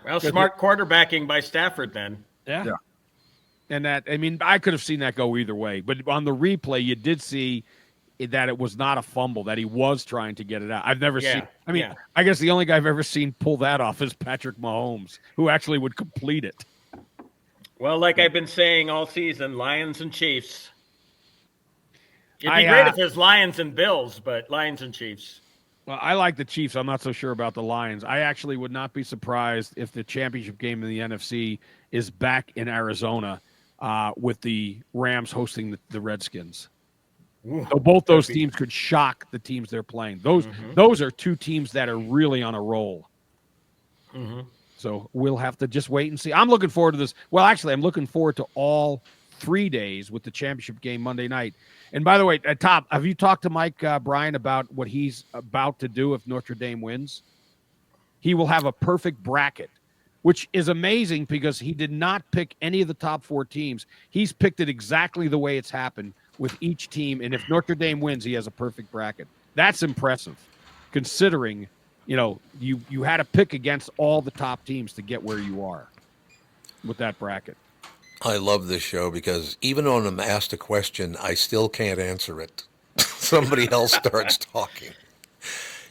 [SPEAKER 16] Well, smart quarterbacking by Stafford then.
[SPEAKER 15] Yeah. And I could have seen that go either way. But on the replay, you did see that it was not a fumble, that he was trying to get it out. I've never seen. I guess the only guy I've ever seen pull that off is Patrick Mahomes, who actually would complete it.
[SPEAKER 16] Well, like I've been saying all season, Lions and Chiefs. It'd be great if there's Lions and Bills, but Lions and Chiefs.
[SPEAKER 15] Well, I like the Chiefs. I'm not so sure about the Lions. I actually would not be surprised if the championship game in the NFC is back in Arizona with the Rams hosting the Redskins.
[SPEAKER 16] Ooh,
[SPEAKER 15] so both those teams could shock the teams they're playing. Those are 2 teams that are really on a roll.
[SPEAKER 16] Mm-hmm.
[SPEAKER 15] So we'll have to just wait and see. I'm looking forward to this. Well, actually, I'm looking forward to all 3 days with the championship game Monday night. And by the way, Tom, have you talked to Mike Bryan about what he's about to do if Notre Dame wins? He will have a perfect bracket, which is amazing because he did not pick any of the top 4 teams. He's picked it exactly the way it's happened with each team. And if Notre Dame wins, he has a perfect bracket. That's impressive considering, you had to pick against all the top teams to get where you are with that bracket.
[SPEAKER 2] I love this show because even when I'm asked a question, I still can't answer it. Somebody else starts talking.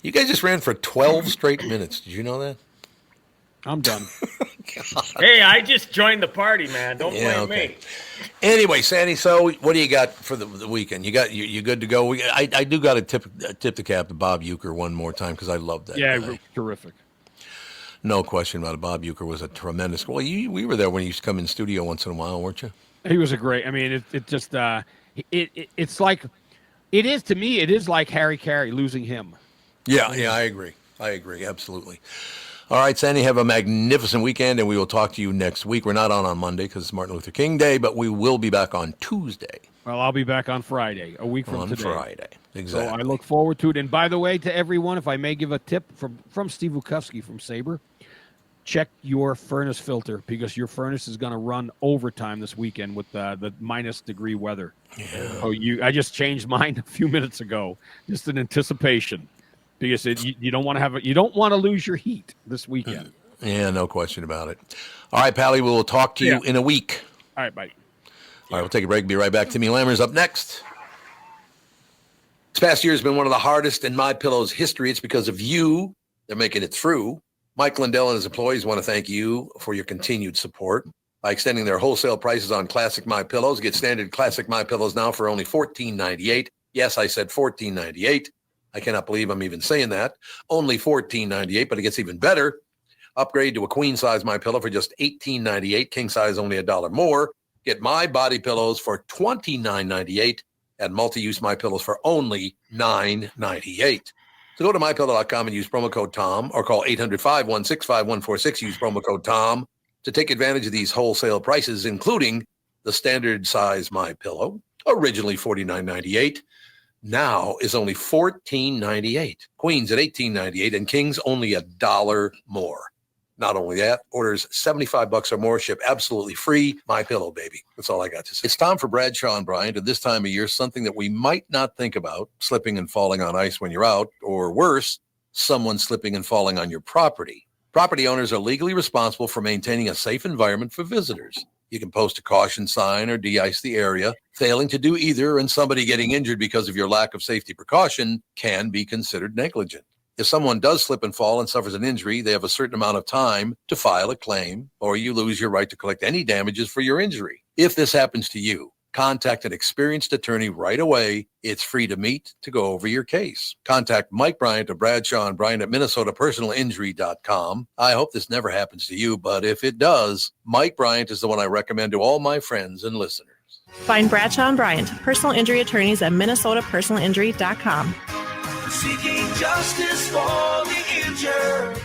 [SPEAKER 2] You guys just ran for 12 straight minutes. Did you know that?
[SPEAKER 15] I'm done.
[SPEAKER 16] Hey, I just joined the party, man. Don't blame me.
[SPEAKER 2] Anyway, Sandy, so what do you got for the weekend? You good to go? I do got to tip the cap to Bob Uecker one more time because I love that guy.
[SPEAKER 15] Terrific.
[SPEAKER 2] No question about it. Bob Uecker was a tremendous. Well, we were there when he used to come in studio once in a while, weren't you?
[SPEAKER 15] He was a great. I mean, it's like it is to me. It is like Harry Carey losing him.
[SPEAKER 2] Yeah, I agree. Absolutely. All right, Sandy, have a magnificent weekend, and we will talk to you next week. We're not on Monday because it's Martin Luther King Day, but we will be back on Tuesday.
[SPEAKER 15] Well, I'll be back on Friday, a week from today.
[SPEAKER 2] On Friday, exactly.
[SPEAKER 15] So I look forward to it. And by the way, to everyone, if I may give a tip from Steve Wukowski from Sabre, check your furnace filter because your furnace is going to run overtime this weekend with the -degree weather. Yeah. So I just changed mine a few minutes ago, just in anticipation, because you don't want to lose your heat this weekend.
[SPEAKER 2] Yeah, no question about it. All right, Pally, we'll talk to you in a week.
[SPEAKER 15] All right, bye.
[SPEAKER 2] All right, we'll take a break. Be right back. Timmy Lammer's up next. This past year has been one of the hardest in MyPillow's history. It's because of you. They're making it through. Mike Lindell and his employees want to thank you for your continued support by extending their wholesale prices on classic MyPillows. Get standard classic MyPillows now for only $14.98. Yes, I said $14.98. I cannot believe I'm even saying that. Only $14.98, but it gets even better. Upgrade to a queen size MyPillow for just $18.98. King size only $1 more. Get my body pillows for $29.98 and multi-use MyPillows for only $9.98. So go to mypillow.com and use promo code TOM or call 800-516-5146. Use promo code TOM to take advantage of these wholesale prices, including the standard size MyPillow, originally $49.98. Now is only $14.98. Queens at $18.98 and Kings only $1 more. Not only that, orders $75 or more, ship absolutely free. MyPillow, baby. That's all I got to say. It's time for Bradshaw and Bryant. At this time of year, something that we might not think about, slipping and falling on ice when you're out, or worse, someone slipping and falling on your property. Property owners are legally responsible for maintaining a safe environment for visitors. You can post a caution sign or de-ice the area. Failing to do either and somebody getting injured because of your lack of safety precaution can be considered negligent. If someone does slip and fall and suffers an injury, they have a certain amount of time to file a claim, or you lose your right to collect any damages for your injury. If this happens to you, contact an experienced attorney right away. It's free to meet to go over your case. Contact Mike Bryant or Bradshaw and Bryant at MinnesotaPersonalInjury.com. I hope this never happens to you, but if it does, Mike Bryant is the one I recommend to all my friends and listeners.
[SPEAKER 10] Find Bradshaw and Bryant, personal injury attorneys at MinnesotaPersonalInjury.com.
[SPEAKER 8] Seeking justice for the injured.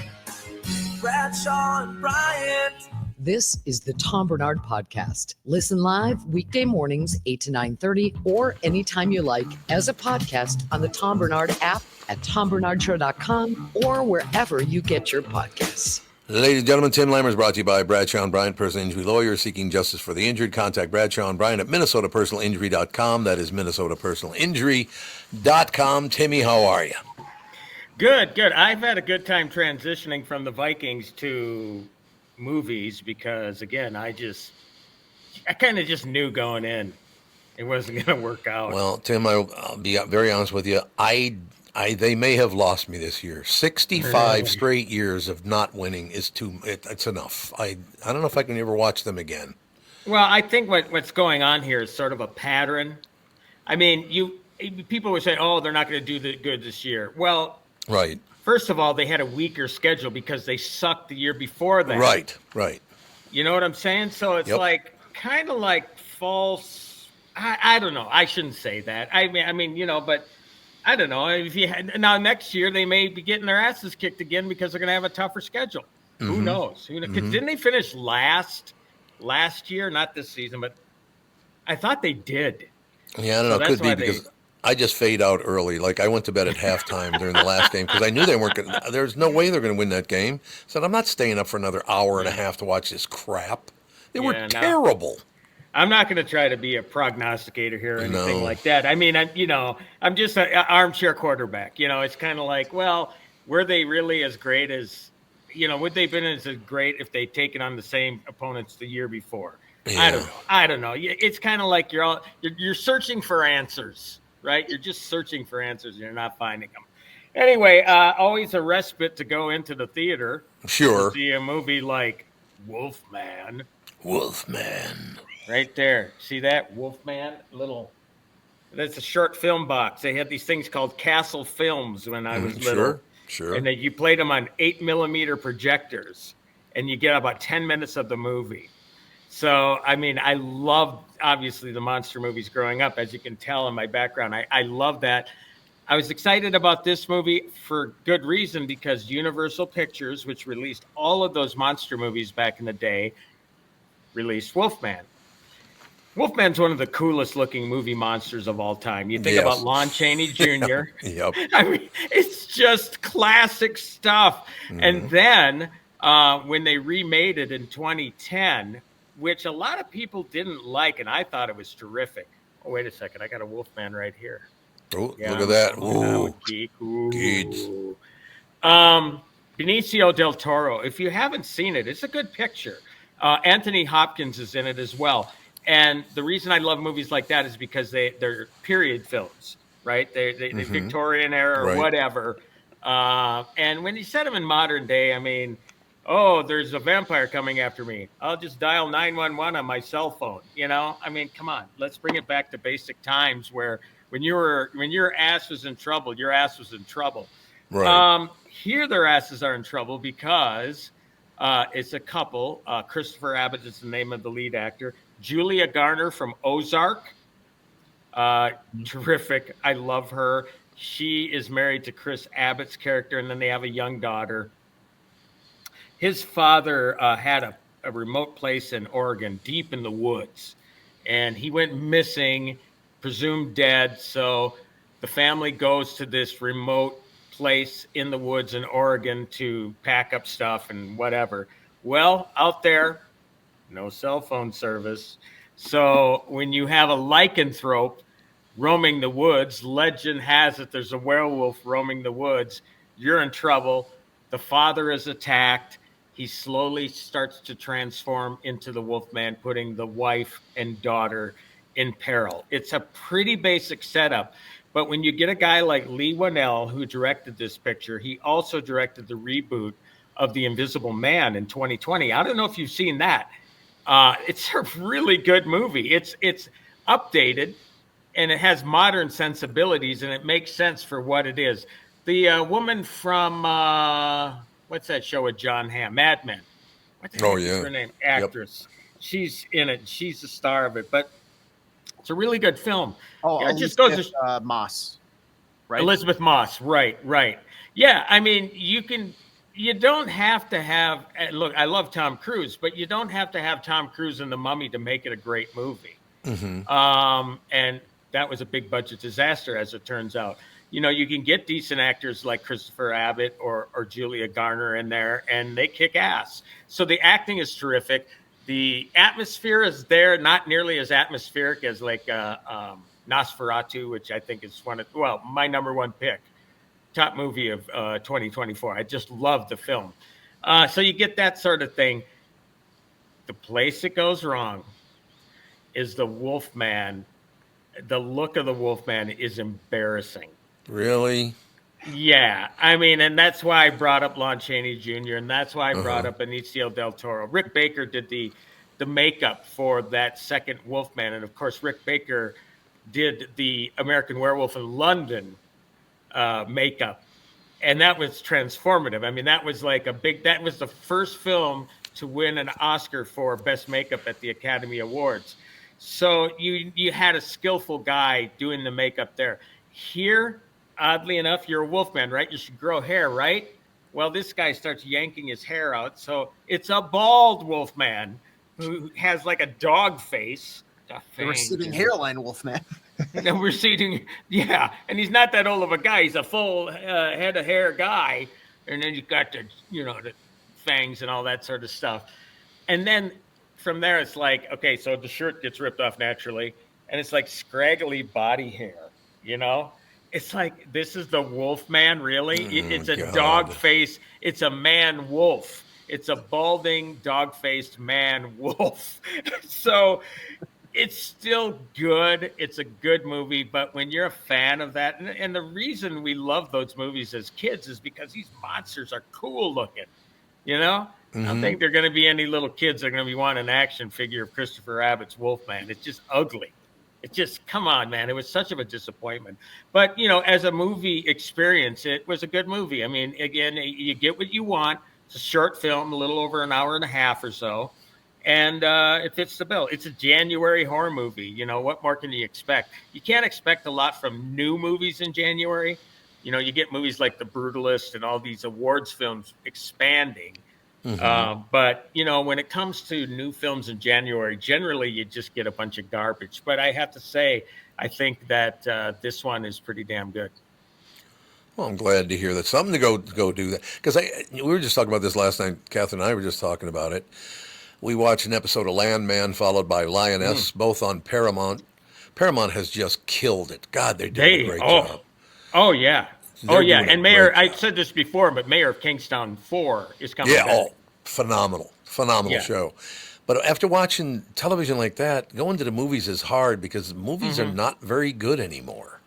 [SPEAKER 8] Bradshaw and Bryant.
[SPEAKER 1] This is the Tom Barnard Podcast. Listen live weekday mornings 8 to 9:30 or anytime you like as a podcast on the Tom Barnard app at TomBarnardShow.com or wherever you get your podcasts.
[SPEAKER 2] Ladies and gentlemen, Tim Lammer is brought to you by Bradshaw and Bryant, personal injury lawyers seeking justice for the injured. Contact Bradshaw and Bryant at MinnesotaPersonalInjury.com. That is MinnesotaPersonalInjury.com. Timmy, how are you?
[SPEAKER 16] Good, good. I've had a good time transitioning from the Vikings to movies because, again, I kind of just knew going in it wasn't going to work out.
[SPEAKER 2] Well, Tim, I'll be very honest with you. They may have lost me this year. 65 straight years of not winning is it's enough. I don't know if I can ever watch them again.
[SPEAKER 16] Well, I think what's going on here is sort of a pattern. I mean, people would say, "Oh, they're not going to do good this year." Well,
[SPEAKER 2] right.
[SPEAKER 16] First of all, they had a weaker schedule because they sucked the year before that.
[SPEAKER 2] Right.
[SPEAKER 16] You know what I'm saying? So it's kind of like false. I don't know. I shouldn't say that. I mean, but. I don't know. Now next year they may be getting their asses kicked again because they're going to have a tougher schedule. Mm-hmm. Who knows? Didn't they finish last year? Not this season, but I thought they did.
[SPEAKER 2] Yeah, I don't know. It could be because I just fade out early. Like I went to bed at halftime during the last game because I knew they weren't going to. There's no way they're going to win that game. So I'm not staying up for another hour and a half to watch this crap. They were terrible.
[SPEAKER 16] I'm not going to try to be a prognosticator here or anything like that. I mean, I'm just an armchair quarterback. It's kind of like, well, were they really as great as, would they have been as great if they'd taken on the same opponents the year before? Yeah. I don't know. It's kind of like you're searching for answers, right? You're just searching for answers and you're not finding them. Anyway, always a respite to go into the theater.
[SPEAKER 2] Sure.
[SPEAKER 16] To see a movie like Wolfman. Right there. See that? Wolfman? That's a short film box. They had these things called Castle Films when I was little.
[SPEAKER 2] Sure.
[SPEAKER 16] And you played them on 8mm projectors, and you get about 10 minutes of the movie. So, I mean, I loved, obviously, the monster movies growing up. As you can tell in my background, I love that. I was excited about this movie for good reason because Universal Pictures, which released all of those monster movies back in the day, released Wolfman. Wolfman's one of the coolest looking movie monsters of all time. You think about Lon Chaney Jr.
[SPEAKER 2] Yep.
[SPEAKER 16] I mean, it's just classic stuff. Mm-hmm. And then when they remade it in 2010, which a lot of people didn't like, and I thought it was terrific. Oh, wait a second. I got a Wolfman right here.
[SPEAKER 2] Oh, look at that. Ooh.
[SPEAKER 16] Geek.
[SPEAKER 2] Geeks.
[SPEAKER 16] Benicio del Toro. If you haven't seen it, it's a good picture. Anthony Hopkins is in it as well. And the reason I love movies like that is because they're period films, right? They're Victorian era or whatever. And when you set them in modern day, I mean, oh, there's a vampire coming after me. I'll just dial 911 on my cell phone. You know, I mean, come on, let's bring it back to basic times where when your ass was in trouble, your ass was in trouble. Right. Here their asses are in trouble because it's a couple. Christopher Abbott is the name of the lead actor. Julia Garner from Ozark. Terrific. I love her. She is married to Chris Abbott's character, and then they have a young daughter. His father had a remote place in Oregon, deep in the woods, and he went missing, presumed dead. So the family goes to this remote place in the woods in Oregon to pack up stuff and whatever. Well, out there, no cell phone service. So when you have a lycanthrope roaming the woods, legend has it there's a werewolf roaming the woods, you're in trouble. The father is attacked. He slowly starts to transform into the Wolfman, putting the wife and daughter in peril. It's a pretty basic setup. But when you get a guy like Lee Whannell, who directed this picture, he also directed the reboot of The Invisible Man in 2020. I don't know if you've seen that. It's a really good movie. It's updated, and it has modern sensibilities, and it makes sense for what it is. The woman from, what's that show with John Hamm? Mad Men. What the heck is her name? Actress. Yep. She's in it. She's the star of it. But it's a really good film.
[SPEAKER 3] Oh,
[SPEAKER 16] it just goes
[SPEAKER 3] to Moss, right?
[SPEAKER 16] Elizabeth Moss, right. Yeah, I mean, you don't have to have, look, I love Tom Cruise, but you don't have to have Tom Cruise in The Mummy to make it a great movie. And that was a big budget disaster, as it turns out. You know, you can get decent actors like Christopher Abbott or Julia Garner in there, and they kick ass. So the acting is terrific. The atmosphere is there, not nearly as atmospheric as like Nosferatu, which I think is my number one pick. Top movie of 2024. I just love the film. So you get that sort of thing. The place it goes wrong is the Wolfman. The look of the Wolfman is embarrassing.
[SPEAKER 2] Really?
[SPEAKER 16] Yeah. I mean, and that's why I brought up Lon Chaney Jr., and that's why I brought up Benicio del Toro. Rick Baker did the makeup for that second Wolfman. And, of course, Rick Baker did the American Werewolf in London makeup. And that was transformative. I mean, that was like that was the first film to win an Oscar for Best Makeup at the Academy Awards. So you had a skillful guy doing the makeup there. Here, oddly enough, you're a Wolfman, right? You should grow hair, right? Well, this guy starts yanking his hair out. So it's a bald Wolfman who has like a dog face.
[SPEAKER 3] The receding hairline Wolfman.
[SPEAKER 16] And receding, yeah. And he's not that old of a guy. He's a full head of hair guy. And then you've got the fangs and all that sort of stuff. And then from there, it's like, okay, so the shirt gets ripped off naturally. And it's like scraggly body hair, It's like, this is the Wolfman, really? It's a dog face. It's a man wolf. It's a balding, dog-faced man wolf. So it's still good. It's a good movie. But when you're a fan of that, and the reason we love those movies as kids is because these monsters are cool looking, I don't think there are going to be any little kids that are going to be wanting an action figure of Christopher Abbott's Wolfman. It's just ugly. It just, come on, man. It was such of a disappointment. But, as a movie experience, it was a good movie. I mean, again, you get what you want. It's a short film, a little over an hour and a half or so. And it fits the bill. It's a January horror movie. What more can you expect? You can't expect a lot from new movies in January. You get movies like The Brutalist and all these awards films expanding. But, when it comes to new films in January, generally you just get a bunch of garbage. But I have to say, I think that this one is pretty damn good.
[SPEAKER 2] Well, I'm glad to hear that. Something to go do that. Because we were just talking about this last night. Catherine and I were just talking about it. We watched an episode of Landman followed by Lioness, both on Paramount. Paramount has just killed it. God, they're doing a great job.
[SPEAKER 16] Oh, yeah. Oh yeah, and Mayor, I said this before, but Mayor of Kingstown 4 is coming back.
[SPEAKER 2] Oh, phenomenal show. But after watching television like that, going to the movies is hard because movies are not very good anymore.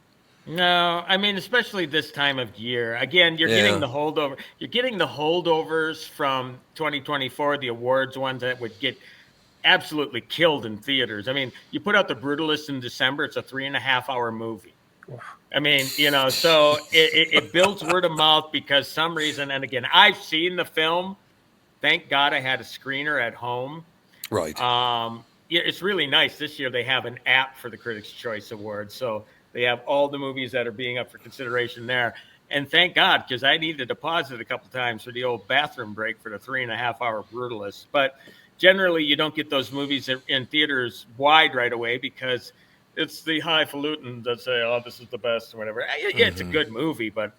[SPEAKER 16] No, I mean, especially this time of year. Again, you're getting the holdover. You're getting the holdovers from 2024, the awards ones that would get absolutely killed in theaters. I mean, you put out The Brutalist in December, it's a 3.5-hour movie. I mean, so it builds word of mouth because some reason, and again, I've seen the film. Thank God I had a screener at home.
[SPEAKER 2] Right.
[SPEAKER 16] It's really nice. This year they have an app for the Critics' Choice Awards, so they have all the movies that are being up for consideration there. And thank God, because I needed to pause it a couple times for the old bathroom break for the 3.5-hour Brutalist. But generally, you don't get those movies in theaters wide right away because it's the highfalutin that say, "Oh, this is the best" or whatever. Yeah, it's a good movie, but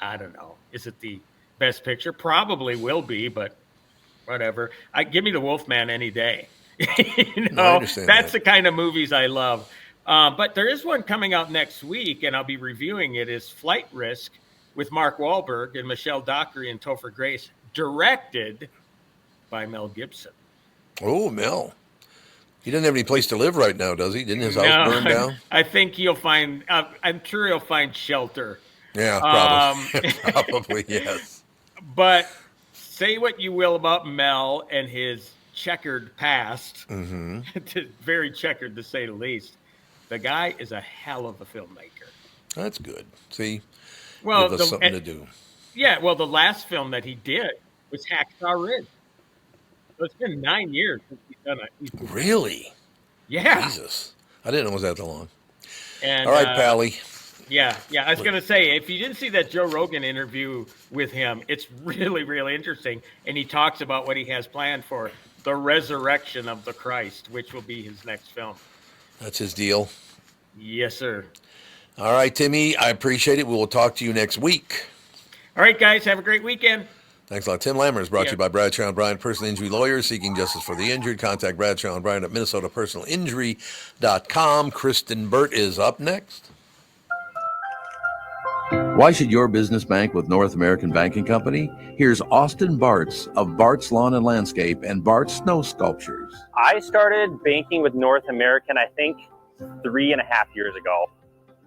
[SPEAKER 16] I don't know. Is it the best picture? Probably will be, but whatever. Give me The Wolfman any day.
[SPEAKER 2] I understand
[SPEAKER 16] that's the kind of movies I love. But there is one coming out next week, and I'll be reviewing it. Is Flight Risk with Mark Wahlberg and Michelle Dockery and Topher Grace, directed by Mel Gibson.
[SPEAKER 2] Oh, Mel. He doesn't have any place to live right now, does he? Didn't his house burn down?
[SPEAKER 16] I think he'll find. I'm sure he'll find shelter.
[SPEAKER 2] Yeah, probably. Probably, yes.
[SPEAKER 16] But say what you will about Mel and his checkered past. Very checkered, to say the least. The guy is a hell of a filmmaker.
[SPEAKER 2] That's good. See,
[SPEAKER 16] well,
[SPEAKER 2] give us something to do.
[SPEAKER 16] Yeah, well, the last film that he did was Hacksaw Ridge. So it's been 9 years since he's done it.
[SPEAKER 2] Really?
[SPEAKER 16] Yeah.
[SPEAKER 2] Jesus. I didn't know it was that long.
[SPEAKER 16] And,
[SPEAKER 2] all right, Pally.
[SPEAKER 16] Yeah. I was going to say, if you didn't see that Joe Rogan interview with him, it's really, really interesting. And he talks about what he has planned for the resurrection of the Christ, which will be his next film.
[SPEAKER 2] That's his deal?
[SPEAKER 16] Yes, sir.
[SPEAKER 2] All right, Timmy, I appreciate it. We will talk to you next week.
[SPEAKER 16] All right, guys, have a great weekend.
[SPEAKER 2] Thanks a lot. Tim Lammer is brought to you by Bradshaw & Bryant, personal injury lawyers seeking justice for the injured. Contact Bradshaw & Bryant at minnesotapersonalinjury.com. Kristen Burt is up next.
[SPEAKER 12] Why should your business bank with North American Banking Company? Here's Austin Bartz of Bartz Lawn and Landscape and Bartz Snow Sculptures.
[SPEAKER 14] I started banking with North American, I think, 3.5 years ago.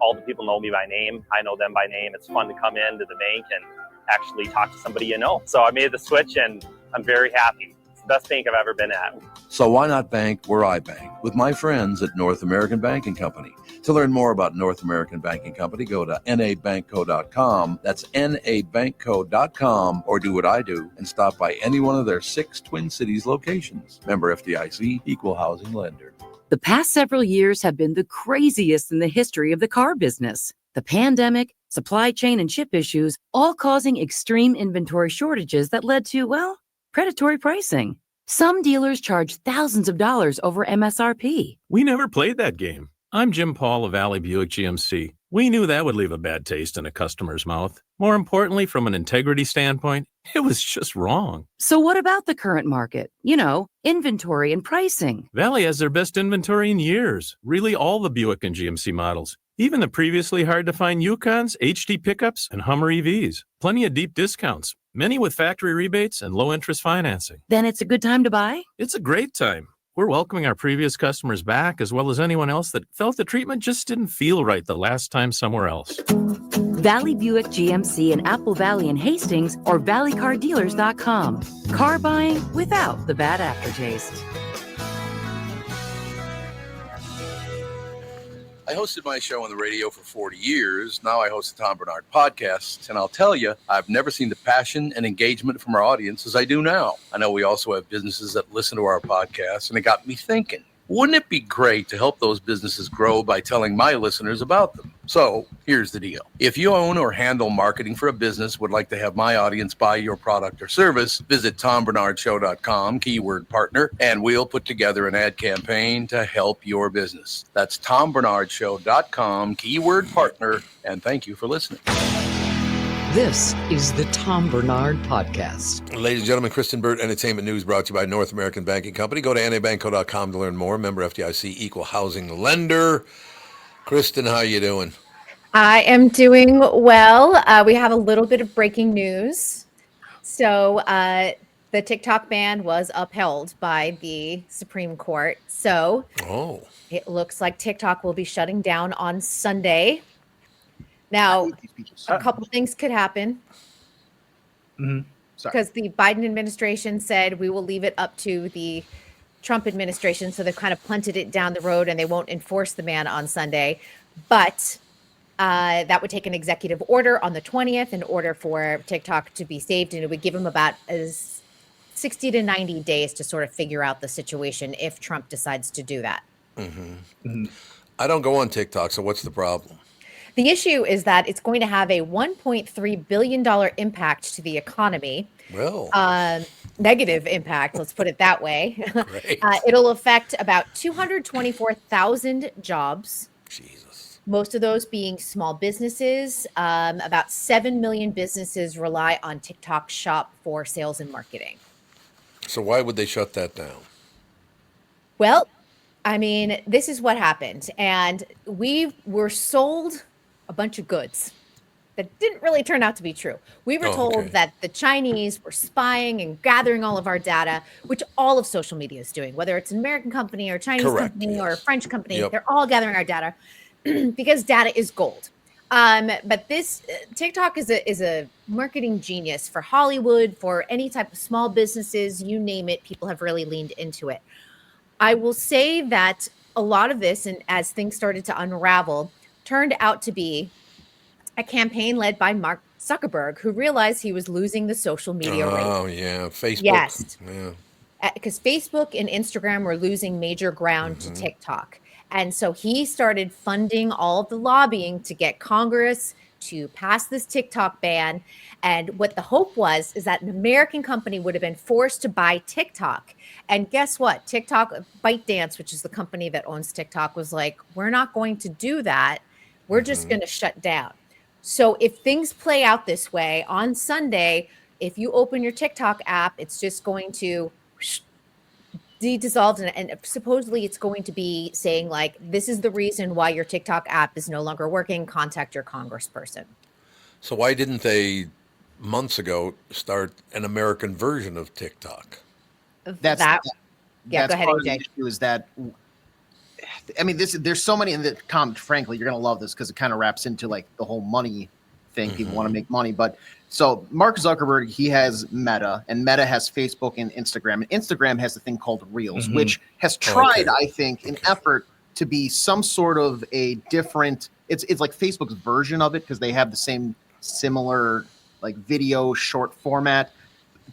[SPEAKER 14] All the people know me by name. I know them by name. It's fun to come into the bank and actually talk to somebody you know. So I made the switch and I'm very happy. It's the best bank I've ever been at.
[SPEAKER 12] So why not bank where I bank? With my friends at North American Banking Company. To learn more about North American Banking Company, go to nabankco.com. That's nabankco.com, or do what I do and stop by any one of their 6 Twin Cities locations. Member FDIC, equal housing lender.
[SPEAKER 5] The past several years have been the craziest in the history of the car business. The pandemic, supply chain and chip issues, all causing extreme inventory shortages that led to, well, predatory pricing. Some dealers charge thousands of dollars over MSRP.
[SPEAKER 6] We never played that game. I'm Jim Paul of Valley Buick GMC. We knew that would leave a bad taste in a customer's mouth. More importantly, from an integrity standpoint, it was just wrong.
[SPEAKER 5] So what about the current market? You know, inventory and pricing.
[SPEAKER 6] Valley has their best inventory in years. Really all the Buick and GMC models. Even the previously hard-to-find Yukons, HD pickups, and Hummer EVs. Plenty of deep discounts. Many with factory rebates and low-interest financing.
[SPEAKER 5] Then it's a good time to buy?
[SPEAKER 6] It's a great time. We're welcoming our previous customers back, as well as anyone else that felt the treatment just didn't feel right the last time somewhere else.
[SPEAKER 5] Valley Buick GMC in Apple Valley and Hastings, or valleycardealers.com. Car buying without the bad aftertaste.
[SPEAKER 12] I hosted my show on the radio for 40 years. Now I host the Tom Barnard Podcast, and I'll tell you, I've never seen the passion and engagement from our audience as I do now. I know we also have businesses that listen to our podcast, and it got me thinking, wouldn't it be great to help those businesses grow by telling my listeners about them? So here's the deal. If you own or handle marketing for a business, would like to have my audience buy your product or service, visit TomBernardShow.com, keyword partner, and we'll put together an ad campaign to help your business. That's TomBernardShow.com, keyword partner, and thank you for listening.
[SPEAKER 1] This is the Tom Barnard Podcast.
[SPEAKER 2] Ladies and gentlemen, Kristen Burt Entertainment News brought to you by North American Banking Company. Go to nabankco.com to learn more. Member FDIC, equal housing lender. Kristen, how you doing?
[SPEAKER 17] I am doing well. We have a little bit of breaking news. So the TikTok ban was upheld by the Supreme Court. So it looks like TikTok will be shutting down on Sunday. Now, a couple things could happen. Because the Biden administration said we will leave it up to the Trump administration. So they've kind of punted it down the road and they won't enforce the ban on Sunday. But that would take an executive order on the 20th in order for TikTok to be saved. And it would give them about 60 to 90 days to sort of figure out the situation if Trump decides to do that.
[SPEAKER 2] I don't go on TikTok, so what's the problem?
[SPEAKER 17] The issue is that it's going to have a $1.3 billion impact to the economy.
[SPEAKER 2] Well,
[SPEAKER 17] negative impact, let's put it that way. It'll affect about 224,000 jobs.
[SPEAKER 2] Jesus.
[SPEAKER 17] Most of those being small businesses. About 7 million businesses rely on TikTok Shop for sales and marketing.
[SPEAKER 2] So why would they shut that down?
[SPEAKER 17] Well, I mean, this is what happened. And we were sold a bunch of goods that didn't really turn out to be true. We were told that the Chinese were spying and gathering all of our data, which all of social media is doing, whether it's an American company or a Chinese company or a French company, they're all gathering our data because data is gold. But this TikTok is a marketing genius for Hollywood, for any type of small businesses, you name it, people have really leaned into it. I will say that a lot of this, and as things started to unravel, turned out to be a campaign led by Mark Zuckerberg, who realized he was losing the social media race.
[SPEAKER 2] Oh, yeah. Facebook.
[SPEAKER 17] Yes.
[SPEAKER 2] Yeah.
[SPEAKER 17] Because Facebook and Instagram were losing major ground to TikTok. And so he started funding all of the lobbying to get Congress to pass this TikTok ban. And what the hope was is that an American company would have been forced to buy TikTok. And guess what? TikTok, ByteDance, which is the company that owns TikTok, was like, we're not going to do that. We're just going to shut down. So if things play out this way on Sunday, if you open your TikTok app, it's just going to de-dissolved, and supposedly it's going to be saying like, this is the reason why your TikTok app is no longer working. Contact your congressperson.
[SPEAKER 2] So why didn't they months ago start an American version of TikTok?
[SPEAKER 17] Go ahead, AJ.
[SPEAKER 3] The issue is that, I mean, there's so many in the comment. Frankly, you're gonna love this because it kind of wraps into like the whole money thing. People want to make money, but so Mark Zuckerberg, he has Meta, and Meta has Facebook and Instagram, and Instagram has a thing called Reels, which has tried, I think, an effort to be some sort of a different. It's like Facebook's version of it because they have the same similar like video short format,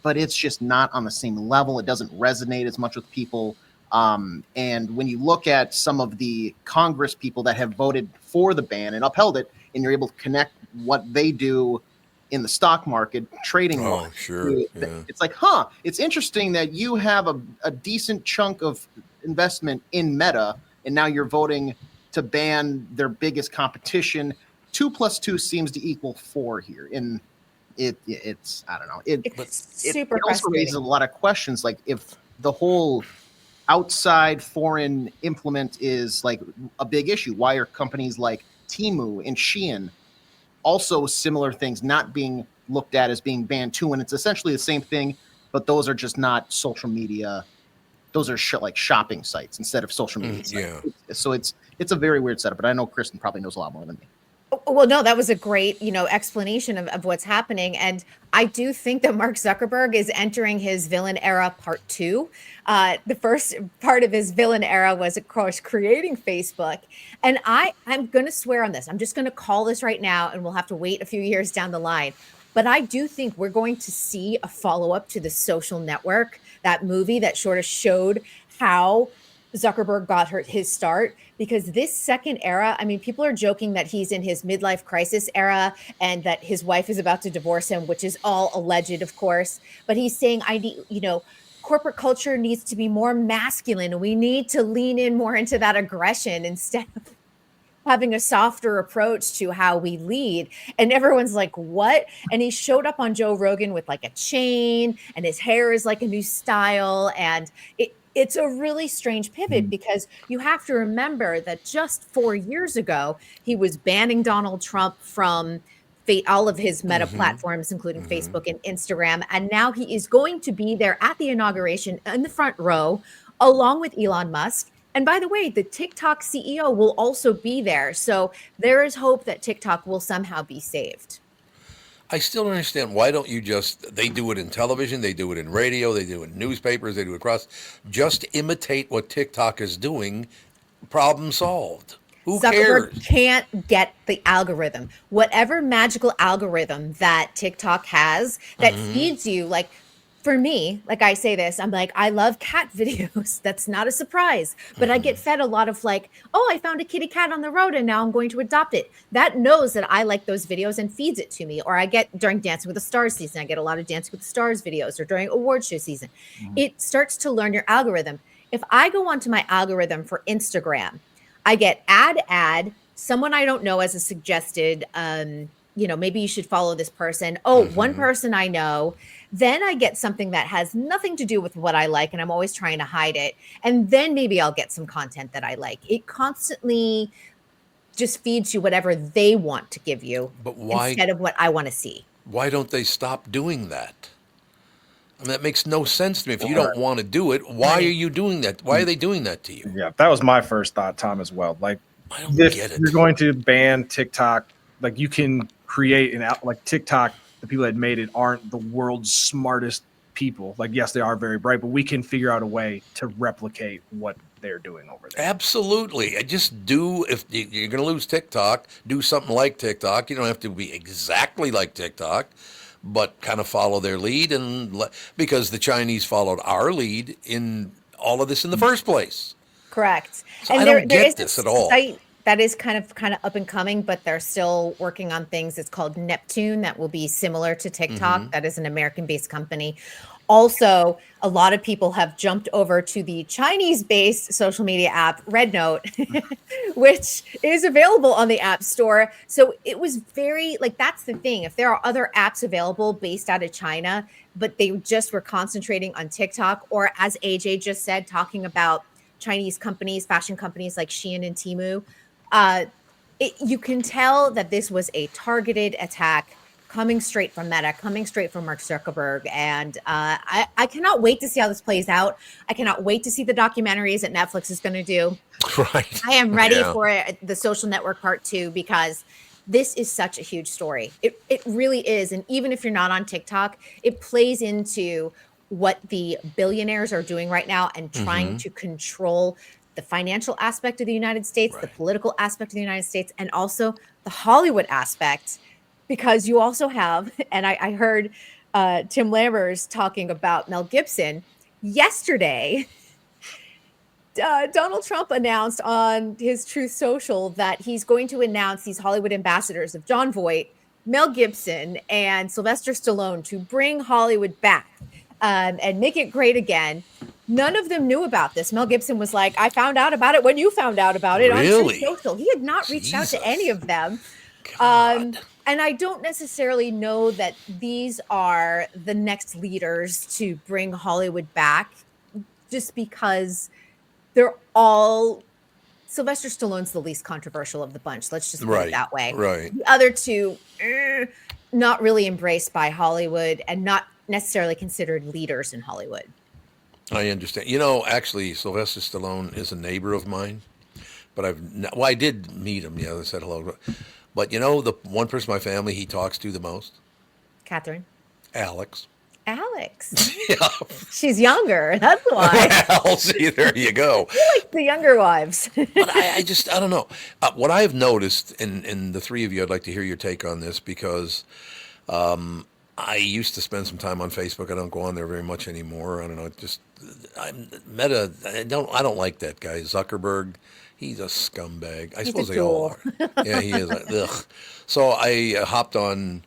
[SPEAKER 3] but it's just not on the same level. It doesn't resonate as much with people. And when you look at some of the Congress people that have voted for the ban and upheld it, and you're able to connect what they do in the stock market trading, it's like, it's interesting that you have a decent chunk of investment in Meta, and now you're voting to ban their biggest competition. 2 + 2 seems to equal 4 here. And it's I don't know. It also raises a lot of questions, like if the whole outside foreign implement is like a big issue, why are companies like Temu and Shein also similar things not being looked at as being banned too? And it's essentially the same thing, but those are just not social media. Those are like shopping sites instead of social media sites. So it's a very weird setup, but I know Kristen probably knows a lot more than me.
[SPEAKER 17] Well, no, that was a great, explanation of what's happening. And I do think that Mark Zuckerberg is entering his villain era part 2. The first part of his villain era was, of course, creating Facebook. And I'm going to swear on this. I'm just going to call this right now, and we'll have to wait a few years down the line. But I do think we're going to see a follow-up to The Social Network, that movie that sort of showed how Zuckerberg got his start, because this second era, I mean, people are joking that he's in his midlife crisis era and that his wife is about to divorce him, which is all alleged, of course. But he's saying, corporate culture needs to be more masculine, and we need to lean in more into that aggression instead of having a softer approach to how we lead. And everyone's like, what? And he showed up on Joe Rogan with like a chain, and his hair is like a new style. And it's a really strange pivot because you have to remember that just 4 years ago, he was banning Donald Trump from all of his meta platforms, including Facebook and Instagram. And now he is going to be there at the inauguration in the front row, along with Elon Musk. And by the way, the TikTok CEO will also be there. So there is hope that TikTok will somehow be saved.
[SPEAKER 2] I still don't understand. Why don't you they do it in television, they do it in radio, they do it in newspapers, they do it across. Just imitate what TikTok is doing. Problem solved. Who
[SPEAKER 17] Zuckerberg
[SPEAKER 2] cares?
[SPEAKER 17] Can't get the algorithm. Whatever magical algorithm that TikTok has that feeds you, like for me, like I say this, I'm like, I love cat videos. That's not a surprise. But I get fed a lot of like, oh, I found a kitty cat on the road and now I'm going to adopt it. That knows that I like those videos and feeds it to me. Or I get during Dancing with the Stars season, I get a lot of Dancing with the Stars videos, or during award show season. It starts to learn your algorithm. If I go onto my algorithm for Instagram, I get ad, someone I don't know as a suggested, maybe you should follow this person. Oh, one person I know. Then I get something that has nothing to do with what I like, and I'm always trying to hide it. And then maybe I'll get some content that I like. It constantly just feeds you whatever they want to give you,
[SPEAKER 2] but why,
[SPEAKER 17] instead of what I want to see.
[SPEAKER 2] Why don't they stop doing that? I mean, that makes no sense to me. If you don't want to do it, why are you doing that? Why are they doing that to you?
[SPEAKER 4] Yeah, that was my first thought, Tom, as well. Like,
[SPEAKER 2] I don't get it.
[SPEAKER 4] You're going to ban TikTok. Like, you can create like TikTok. The people that made it aren't the world's smartest people. Like, yes, they are very bright, but we can figure out a way to replicate what they're doing over there.
[SPEAKER 2] Absolutely. I just do, if you're going to lose TikTok, do something like TikTok. You don't have to be exactly like TikTok, but kind of follow their lead, because the Chinese followed our lead in all of this in the first place.
[SPEAKER 17] Correct.
[SPEAKER 2] So
[SPEAKER 17] and
[SPEAKER 2] I don't get this at all.
[SPEAKER 17] Site that is kind of up and coming, but they're still working on things. It's called Neptune, that will be similar to TikTok. That is an American-based company. Also, a lot of people have jumped over to the Chinese-based social media app, Red Note, which is available on the App Store. So it was that's the thing. If there are other apps available based out of China, but they just were concentrating on TikTok, or as AJ just said, talking about Chinese companies, fashion companies like Shein and Temu, you can tell that this was a targeted attack coming straight from Meta, coming straight from Mark Zuckerberg. And I cannot wait to see how this plays out. I cannot wait to see the documentaries that Netflix is going to do.
[SPEAKER 2] Right.
[SPEAKER 17] I am ready for the Social Network Part 2, because this is such a huge story. It really is. And even if you're not on TikTok, it plays into what the billionaires are doing right now and trying to control the financial aspect of the United States, the political aspect of the United States, and also the Hollywood aspect. Because you also have, and I heard Tim Lammers talking about Mel Gibson yesterday. Donald Trump announced on his Truth Social that he's going to announce these Hollywood ambassadors of Jon Voight, Mel Gibson, and Sylvester Stallone to bring Hollywood back and make it great again. None of them knew about this. Mel Gibson was like, I found out about it when you found out about it on Truth Social. He had not reached out to any of them. And I don't necessarily know that these are the next leaders to bring Hollywood back, just because they're all Sylvester Stallone's the least controversial of the bunch. Let's just put it that way.
[SPEAKER 2] Right.
[SPEAKER 17] The other two, not really embraced by Hollywood and not necessarily considered leaders in Hollywood.
[SPEAKER 2] I understand. Actually, Sylvester Stallone is a neighbor of mine, but I did meet him. I said hello. But the one person in my family he talks to the most?
[SPEAKER 17] Catherine.
[SPEAKER 2] Alex.
[SPEAKER 17] Yeah. She's younger. That's why.
[SPEAKER 2] Well, see, there you go.
[SPEAKER 17] You like the younger wives.
[SPEAKER 2] But I don't know. What I've noticed, and the three of you, I'd like to hear your take on this, because I used to spend some time on Facebook. I don't go on there very much anymore. I don't know. Meta. I don't like that guy, Zuckerberg. He's a scumbag. I suppose they all are. Yeah, he is. Ugh. So I hopped on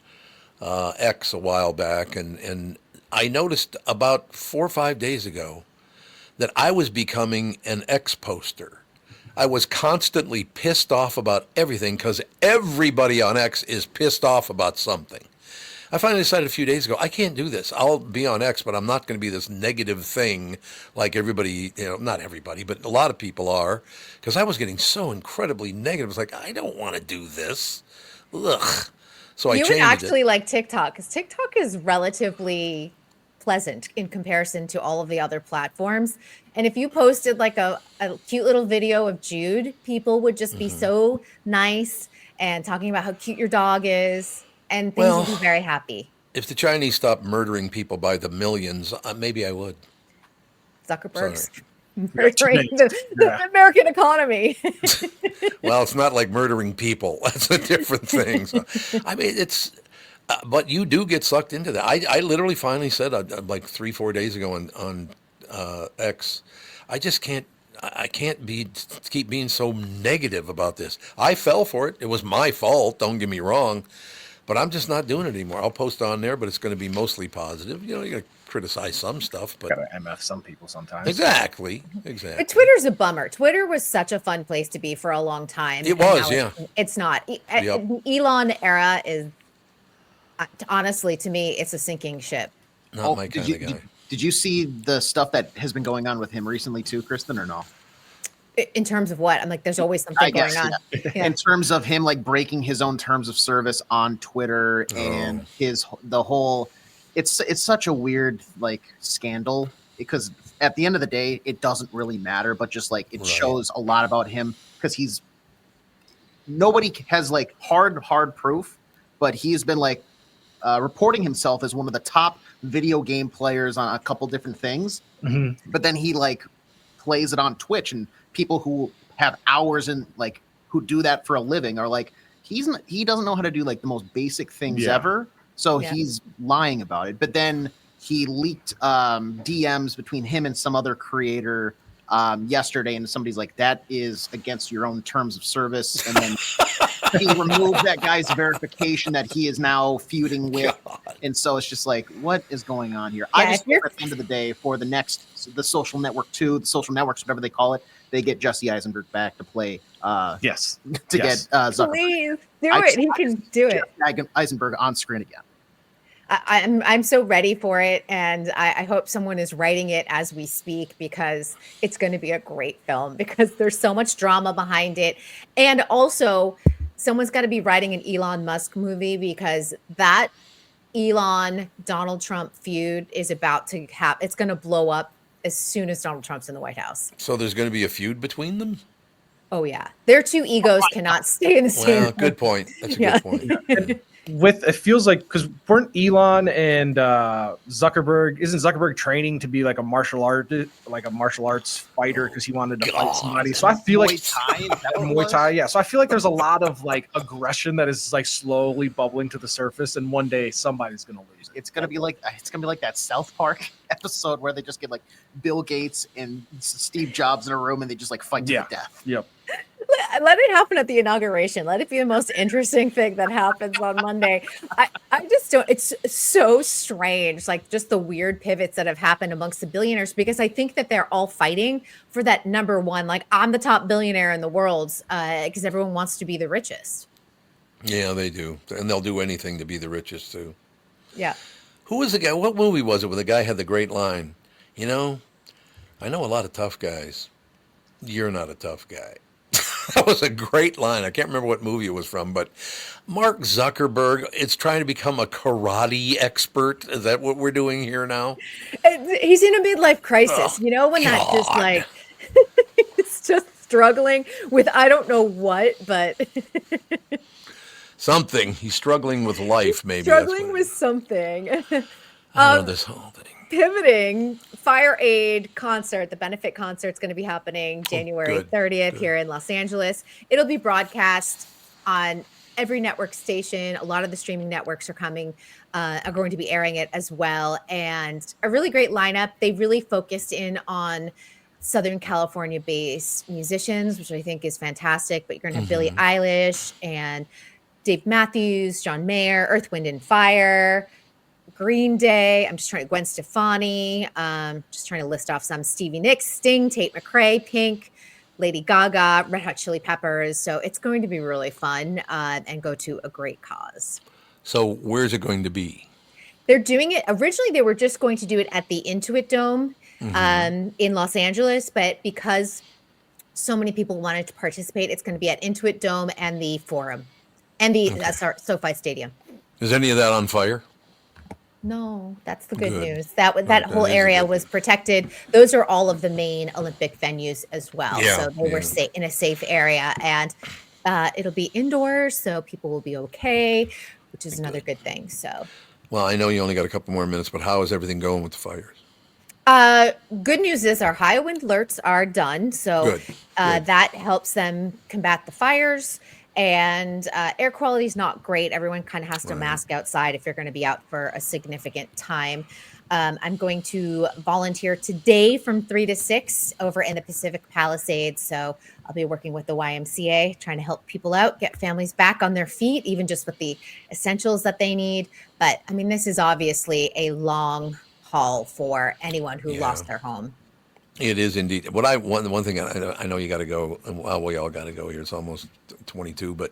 [SPEAKER 2] X a while back, and I noticed about 4 or 5 days ago that I was becoming an X poster. I was constantly pissed off about everything, because everybody on X is pissed off about something. I finally decided a few days ago, I can't do this. I'll be on X, but I'm not going to be this negative thing like everybody, not everybody, but a lot of people are, because I was getting so incredibly negative. It's like, I don't want to do this. Ugh. So I changed it.
[SPEAKER 17] You would actually like TikTok, because TikTok is relatively pleasant in comparison to all of the other platforms. And if you posted like a cute little video of Jude, people would just be so nice and talking about how cute your dog is, and things would be very happy.
[SPEAKER 2] If the Chinese stopped murdering people by the millions, maybe I would.
[SPEAKER 17] Zuckerberg's murdering the American economy.
[SPEAKER 2] Well, it's not like murdering people. That's a different thing. So, I mean, but you do get sucked into that. I literally finally said, like 3-4 days ago on X, I just can't. I can't keep being so negative about this. I fell for it. It was my fault. Don't get me wrong, but I'm just not doing it anymore. I'll post on there, but it's going to be mostly positive. You got to criticize some stuff, but
[SPEAKER 4] gotta MF some people sometimes.
[SPEAKER 2] Exactly.
[SPEAKER 17] But Twitter's a bummer. Twitter was such a fun place to be for a long time.
[SPEAKER 2] It was, yeah.
[SPEAKER 17] It's not. Elon era is honestly, to me, it's a sinking ship.
[SPEAKER 2] Not my kind of guy.
[SPEAKER 3] Did you see the stuff that has been going on with him recently too, Kristen, or no?
[SPEAKER 17] In terms of what? I'm like, there's always something going on.
[SPEAKER 3] Yeah. In terms of him like breaking his own terms of service on Twitter and the whole, it's such a weird like scandal, because at the end of the day, it doesn't really matter, but just like it shows a lot about him, because nobody has like hard proof, but he's been like reporting himself as one of the top video game players on a couple different things, but then he like plays it on Twitch, and people who have hours and like who do that for a living are like, he doesn't know how to do like the most basic things ever, so he's lying about it. But then he leaked DMs between him and some other creator yesterday, and somebody's like, that is against your own terms of service, and then he removed that guy's verification that he is now feuding with. God. And so it's just like, what is going on here? I just hope at the end of the day, for the Social Network 2, the social networks, whatever they call it, they get Jesse Eisenberg back to play. Get Zuckerberg.
[SPEAKER 17] Please do it. He can do it.
[SPEAKER 3] Eisenberg on screen again.
[SPEAKER 17] I'm so ready for it, and I hope someone is writing it as we speak, because it's going to be a great film, because there's so much drama behind it. And also, someone's got to be writing an Elon Musk movie, because that Elon Donald Trump feud is about to happen. It's going to blow up as soon as Donald Trump's in the White House.
[SPEAKER 2] So there's going to be a feud between them?
[SPEAKER 17] Oh yeah, their two egos cannot stay in the same.
[SPEAKER 2] Well, good point. That's a good point.
[SPEAKER 4] It feels like, because weren't Elon and isn't Zuckerberg training to be like a martial arts fighter, because he wanted to fight somebody? So I feel like Muay Thai, yeah. So I feel like there's a lot of like aggression that is like slowly bubbling to the surface, and one day somebody's gonna lose.
[SPEAKER 3] It's gonna be like that South Park episode where they just get like Bill Gates and Steve Jobs in a room and they just like fight to the death.
[SPEAKER 4] Yep.
[SPEAKER 17] Let it happen at the inauguration. Let it be the most interesting thing that happens on Monday. I just don't. It's so strange, like just the weird pivots that have happened amongst the billionaires, because I think that they're all fighting for that number one. Like, I'm the top billionaire in the world, because everyone wants to be the richest.
[SPEAKER 2] Yeah, they do, and they'll do anything to be the richest too.
[SPEAKER 17] Yeah.
[SPEAKER 2] Who was the guy? What movie was it where the guy had the great line? I know a lot of tough guys. You're not a tough guy. That was a great line. I can't remember what movie it was from, but Mark Zuckerberg is trying to become a karate expert. Is that what we're doing here now?
[SPEAKER 17] He's in a midlife crisis. When that just like, it's just struggling with, I don't know what, but
[SPEAKER 2] something. He's struggling with life, maybe.
[SPEAKER 17] Struggling with something.
[SPEAKER 2] I know this whole thing.
[SPEAKER 17] Pivoting, Fire Aid concert, the benefit concert's going to be happening January 30th here in Los Angeles. It'll be broadcast on every network station. A lot of the streaming networks are going to be airing it as well. And a really great lineup. They really focused in on Southern California-based musicians, which I think is fantastic. But you're going to have Billie Eilish and Dave Matthews, John Mayer, Earth, Wind, and Fire, Green Day. I'm just trying to Gwen Stefani. Just trying to list off some. Stevie Nicks, Sting, Tate McRae, Pink, Lady Gaga, Red Hot Chili Peppers. So it's going to be really fun and go to a great cause.
[SPEAKER 2] So where's it going to be?
[SPEAKER 17] They're doing it. Originally, they were just going to do it at the Intuit Dome in Los Angeles, but because so many people wanted to participate, it's going to be at Intuit Dome and the Forum and the SoFi Stadium.
[SPEAKER 2] Is any of that on fire?
[SPEAKER 17] No, that's the good news. That whole area was protected. Those are all of the main Olympic venues as well.
[SPEAKER 2] Yeah,
[SPEAKER 17] so they were in a safe area, and it'll be indoors, so people will be okay, which is another good thing. So.
[SPEAKER 2] Well, I know you only got a couple more minutes, but how is everything going with the fires?
[SPEAKER 17] Good news is our high wind alerts are done. So that helps them combat the fires. And air quality is not great. Everyone kind of has to mask outside if you're going to be out for a significant time. I'm going to volunteer today from 3 to 6 over in the Pacific Palisades. So I'll be working with the YMCA, trying to help people out, get families back on their feet, even just with the essentials that they need. But I mean, this is obviously a long haul for anyone who lost their home.
[SPEAKER 2] It is indeed. One thing I know you got to go, and well, we all got to go here. It's almost 22, but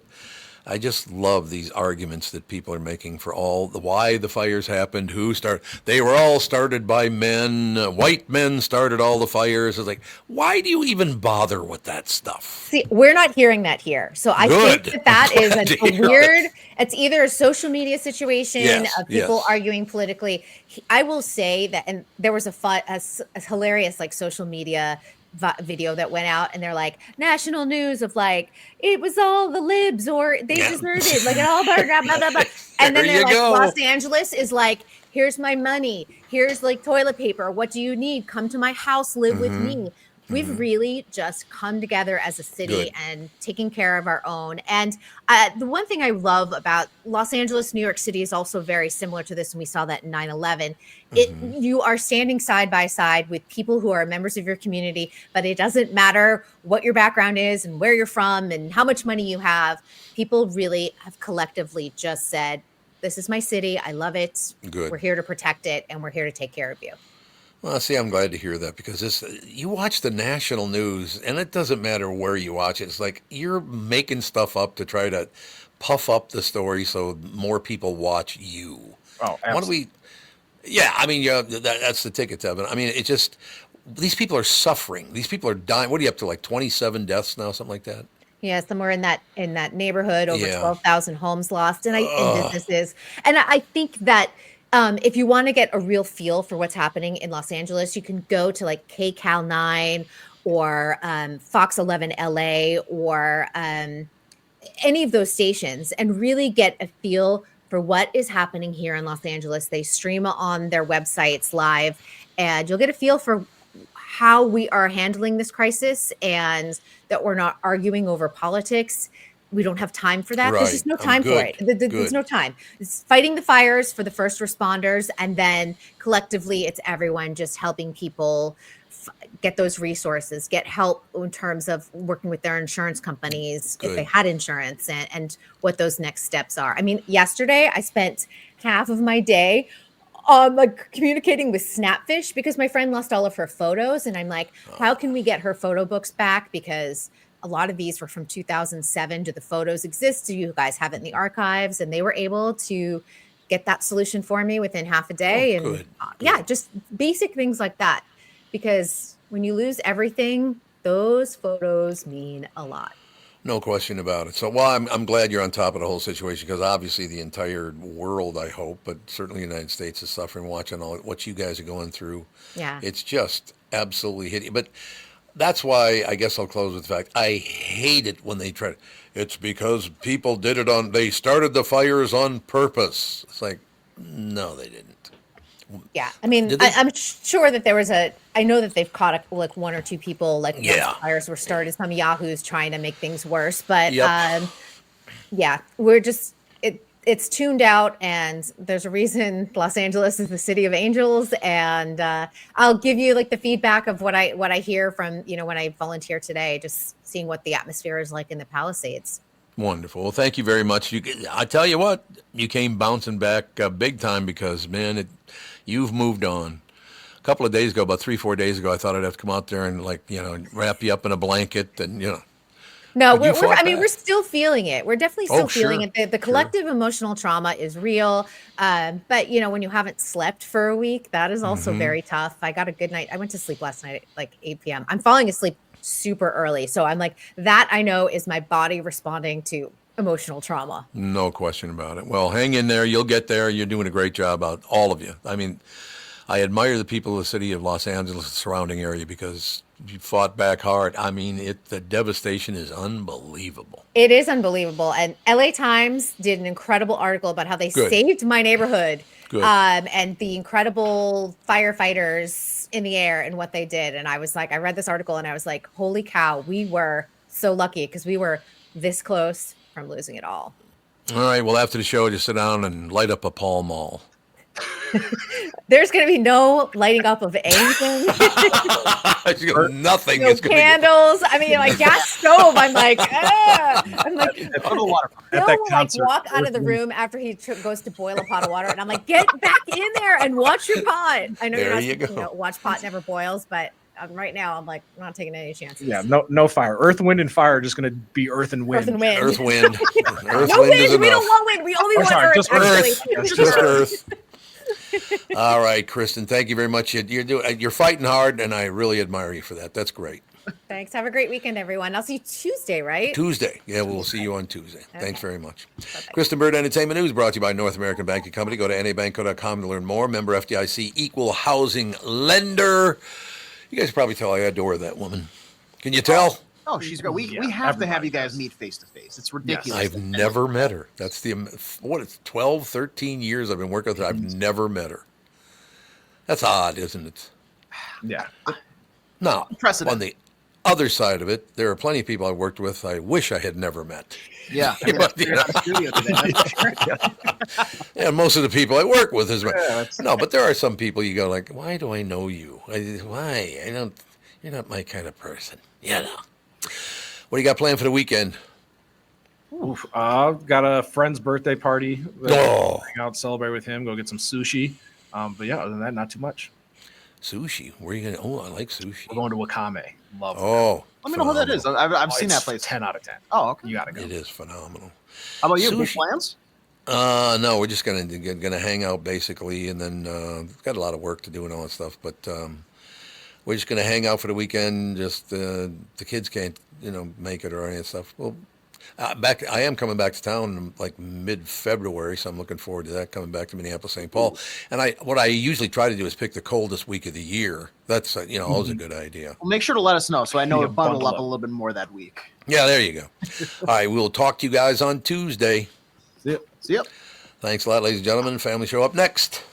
[SPEAKER 2] I just love these arguments that people are making for why the fires happened, who started. They were all started by men. White men started all the fires. It's like, why do you even bother with that stuff?
[SPEAKER 17] See, we're not hearing that here. So I think that is a weird, it's either a social media situation of people arguing politically. I will say that, and there was a hilarious social media video that went out, and they're like, national news of it was all the libs or they deserted it, it all blah, blah, blah, blah. And then they're Los Angeles is here's my money, here's toilet paper, what do you need, come to my house, live with me. We've really just come together as a city and taking care of our own. And the one thing I love about Los Angeles, New York City is also very similar to this. And we saw that in 9/11. You are standing side by side with people who are members of your community, but it doesn't matter what your background is and where you're from and how much money you have. People really have collectively just said, this is my city. I love it. We're here to protect it, and we're here to take care of you.
[SPEAKER 2] Well, see, I'm glad to hear that, because you watch the national news, and it doesn't matter where you watch it. It's like you're making stuff up to try to puff up the story so more people watch you.
[SPEAKER 4] Oh, absolutely.
[SPEAKER 2] That's the ticket to it. I mean, these people are suffering. These people are dying. What are you up to, 27 deaths now, something like that?
[SPEAKER 17] Yeah, somewhere in that neighborhood, over 12,000 homes lost, and businesses. And I think that if you want to get a real feel for what's happening in Los Angeles, you can go to KCAL 9 or Fox 11 LA or any of those stations and really get a feel for what is happening here in Los Angeles. They stream on their websites live, and you'll get a feel for how we are handling this crisis, and that we're not arguing over politics. We don't have time for that. There's just no time for it. There's no time. It's fighting the fires for the first responders, and then collectively it's everyone just helping people get those resources, get help in terms of working with their insurance companies if they had insurance, and what those next steps are. I mean, yesterday I spent half of my day communicating with Snapfish because my friend lost all of her photos, and I'm like, how can we get her photo books back? Because a lot of these were from 2007. Do the photos exist? Do you guys have it in the archives? And they were able to get that solution for me within half a day. Just basic things like that. Because when you lose everything, those photos mean a lot.
[SPEAKER 2] No question about it. So, I'm glad you're on top of the whole situation, because obviously the entire world, I hope, but certainly the United States is suffering watching all what you guys are going through.
[SPEAKER 17] Yeah.
[SPEAKER 2] It's just absolutely hideous. But that's why I guess I'll close with the fact I hate it when they try to. It's because people they started the fires on purpose. It's like, no, they didn't.
[SPEAKER 17] Yeah, I mean, I'm sure that there was I know that they've caught one or two people fires were started, some yahoos trying to make things worse, but we're just it's tuned out, and there's a reason Los Angeles is the city of angels. And I'll give you the feedback of what I hear from when I volunteer today, just seeing what the atmosphere is like in the Palisades.
[SPEAKER 2] Wonderful. Well, thank you very much. I tell you what, you came bouncing back big time, because man, you've moved on. A couple of days ago, about 3-4 days ago, I thought I'd have to come out there and wrap you up in a blanket, and
[SPEAKER 17] No,
[SPEAKER 2] But you fought
[SPEAKER 17] I mean,
[SPEAKER 2] back.
[SPEAKER 17] we're still feeling it. We're definitely still feeling
[SPEAKER 2] sure.
[SPEAKER 17] it. The collective emotional trauma is real. But when you haven't slept for a week, that is also very tough. I got a good night. I went to sleep last night at like 8 p.m. I'm falling asleep super early. So I'm like, that I know is my body responding to emotional trauma.
[SPEAKER 2] No question about it. Well, hang in there. You'll get there. You're doing a great job out, all of you. I mean, I admire the people of the city of Los Angeles and surrounding area because you fought back hard. I mean, the devastation is unbelievable.
[SPEAKER 17] It is unbelievable. And LA Times did an incredible article about how they saved my neighborhood.
[SPEAKER 2] Good.
[SPEAKER 17] And the incredible firefighters in the air and what they did. And I was like, I read this article and I was like, holy cow, we were so lucky because we were this close from losing it all.
[SPEAKER 2] All right. Well, after the show, just sit down and light up a Pall Mall.
[SPEAKER 17] There's going to be no lighting up of anything.
[SPEAKER 2] Nothing.
[SPEAKER 17] No candles. I mean, like gas stove. I'm like, I'm like,
[SPEAKER 4] Phil will
[SPEAKER 17] walk out of the room after he goes to boil a pot of water, and I'm like, get back in there and watch your pot. I know
[SPEAKER 2] There
[SPEAKER 17] you're
[SPEAKER 2] you
[SPEAKER 17] not,
[SPEAKER 2] go.
[SPEAKER 17] watch pot never boils, but right now I'm like, I'm not taking any chances.
[SPEAKER 4] Yeah, no fire. Earth, wind, and fire are just going to be earth and wind.
[SPEAKER 17] Earth and wind.
[SPEAKER 2] Earth, wind. Earth,
[SPEAKER 17] No
[SPEAKER 2] wind is
[SPEAKER 17] wind. We
[SPEAKER 2] enough.
[SPEAKER 17] don't want wind. We only want
[SPEAKER 4] sorry,
[SPEAKER 17] earth.
[SPEAKER 4] just
[SPEAKER 17] Actually.
[SPEAKER 4] earth.
[SPEAKER 2] Just Earth. All right, Kristen, thank you very much. You're fighting hard, and I really admire you for that. That's great.
[SPEAKER 17] Thanks. Have a great weekend, everyone. I'll see you Tuesday, right?
[SPEAKER 2] Tuesday. Yeah, we'll see you on Tuesday.
[SPEAKER 17] Okay.
[SPEAKER 2] Thanks very much. Kristen Bird Entertainment News brought to you by North American Banking Company. Go to nabanco.com to learn more. Member FDIC, equal housing lender. You guys probably tell I adore that woman. Can you tell?
[SPEAKER 3] Oh, she's great. We have to have you guys meet face to face. It's ridiculous.
[SPEAKER 2] I've never met her. That's it's 12, 13 years I've been working with her. I've never met her. That's odd, isn't it?
[SPEAKER 4] Yeah.
[SPEAKER 2] Now,
[SPEAKER 3] Precedent.
[SPEAKER 2] on the other side of it, there are plenty of people I worked with I wish I had never met.
[SPEAKER 3] Yeah.
[SPEAKER 2] But, you know, yeah, most of the people I work with is no, but there are some people you go like, why do I know you? Why? You're not my kind of person. You know. What do you got planned for the weekend?
[SPEAKER 4] Oof, got a friend's birthday party.
[SPEAKER 2] Oh.
[SPEAKER 4] Hang out, celebrate with him, go get some sushi. But yeah, other than that, not too much.
[SPEAKER 2] Sushi? Where are you going to? Oh, I like sushi.
[SPEAKER 4] We're going to Wakame. Love it.
[SPEAKER 2] Oh.
[SPEAKER 3] Let me know who that is. I've seen that place.
[SPEAKER 4] 10 out of 10.
[SPEAKER 3] Oh, okay.
[SPEAKER 4] You got to go.
[SPEAKER 2] It is phenomenal.
[SPEAKER 3] How about you? Good
[SPEAKER 2] Sushi.
[SPEAKER 3] plans?
[SPEAKER 2] No, we're just gonna hang out basically, and then got a lot of work to do and all that stuff. But we're just gonna hang out for the weekend. Just the kids can't, make it or any of that stuff. Well, I am coming back to town in like mid-February, so I'm looking forward to that. Coming back to Minneapolis, St. Paul, and what I usually try to do is pick the coldest week of the year. That's always a good idea.
[SPEAKER 3] Well, make sure to let us know so I know
[SPEAKER 4] Yeah,
[SPEAKER 3] to bundle
[SPEAKER 4] bundle
[SPEAKER 3] up
[SPEAKER 4] up.
[SPEAKER 3] a little bit more that week.
[SPEAKER 2] Yeah, there you go. All right, we'll talk to you guys on Tuesday.
[SPEAKER 3] See ya.
[SPEAKER 2] Thanks a lot, ladies and gentlemen. Family show up next.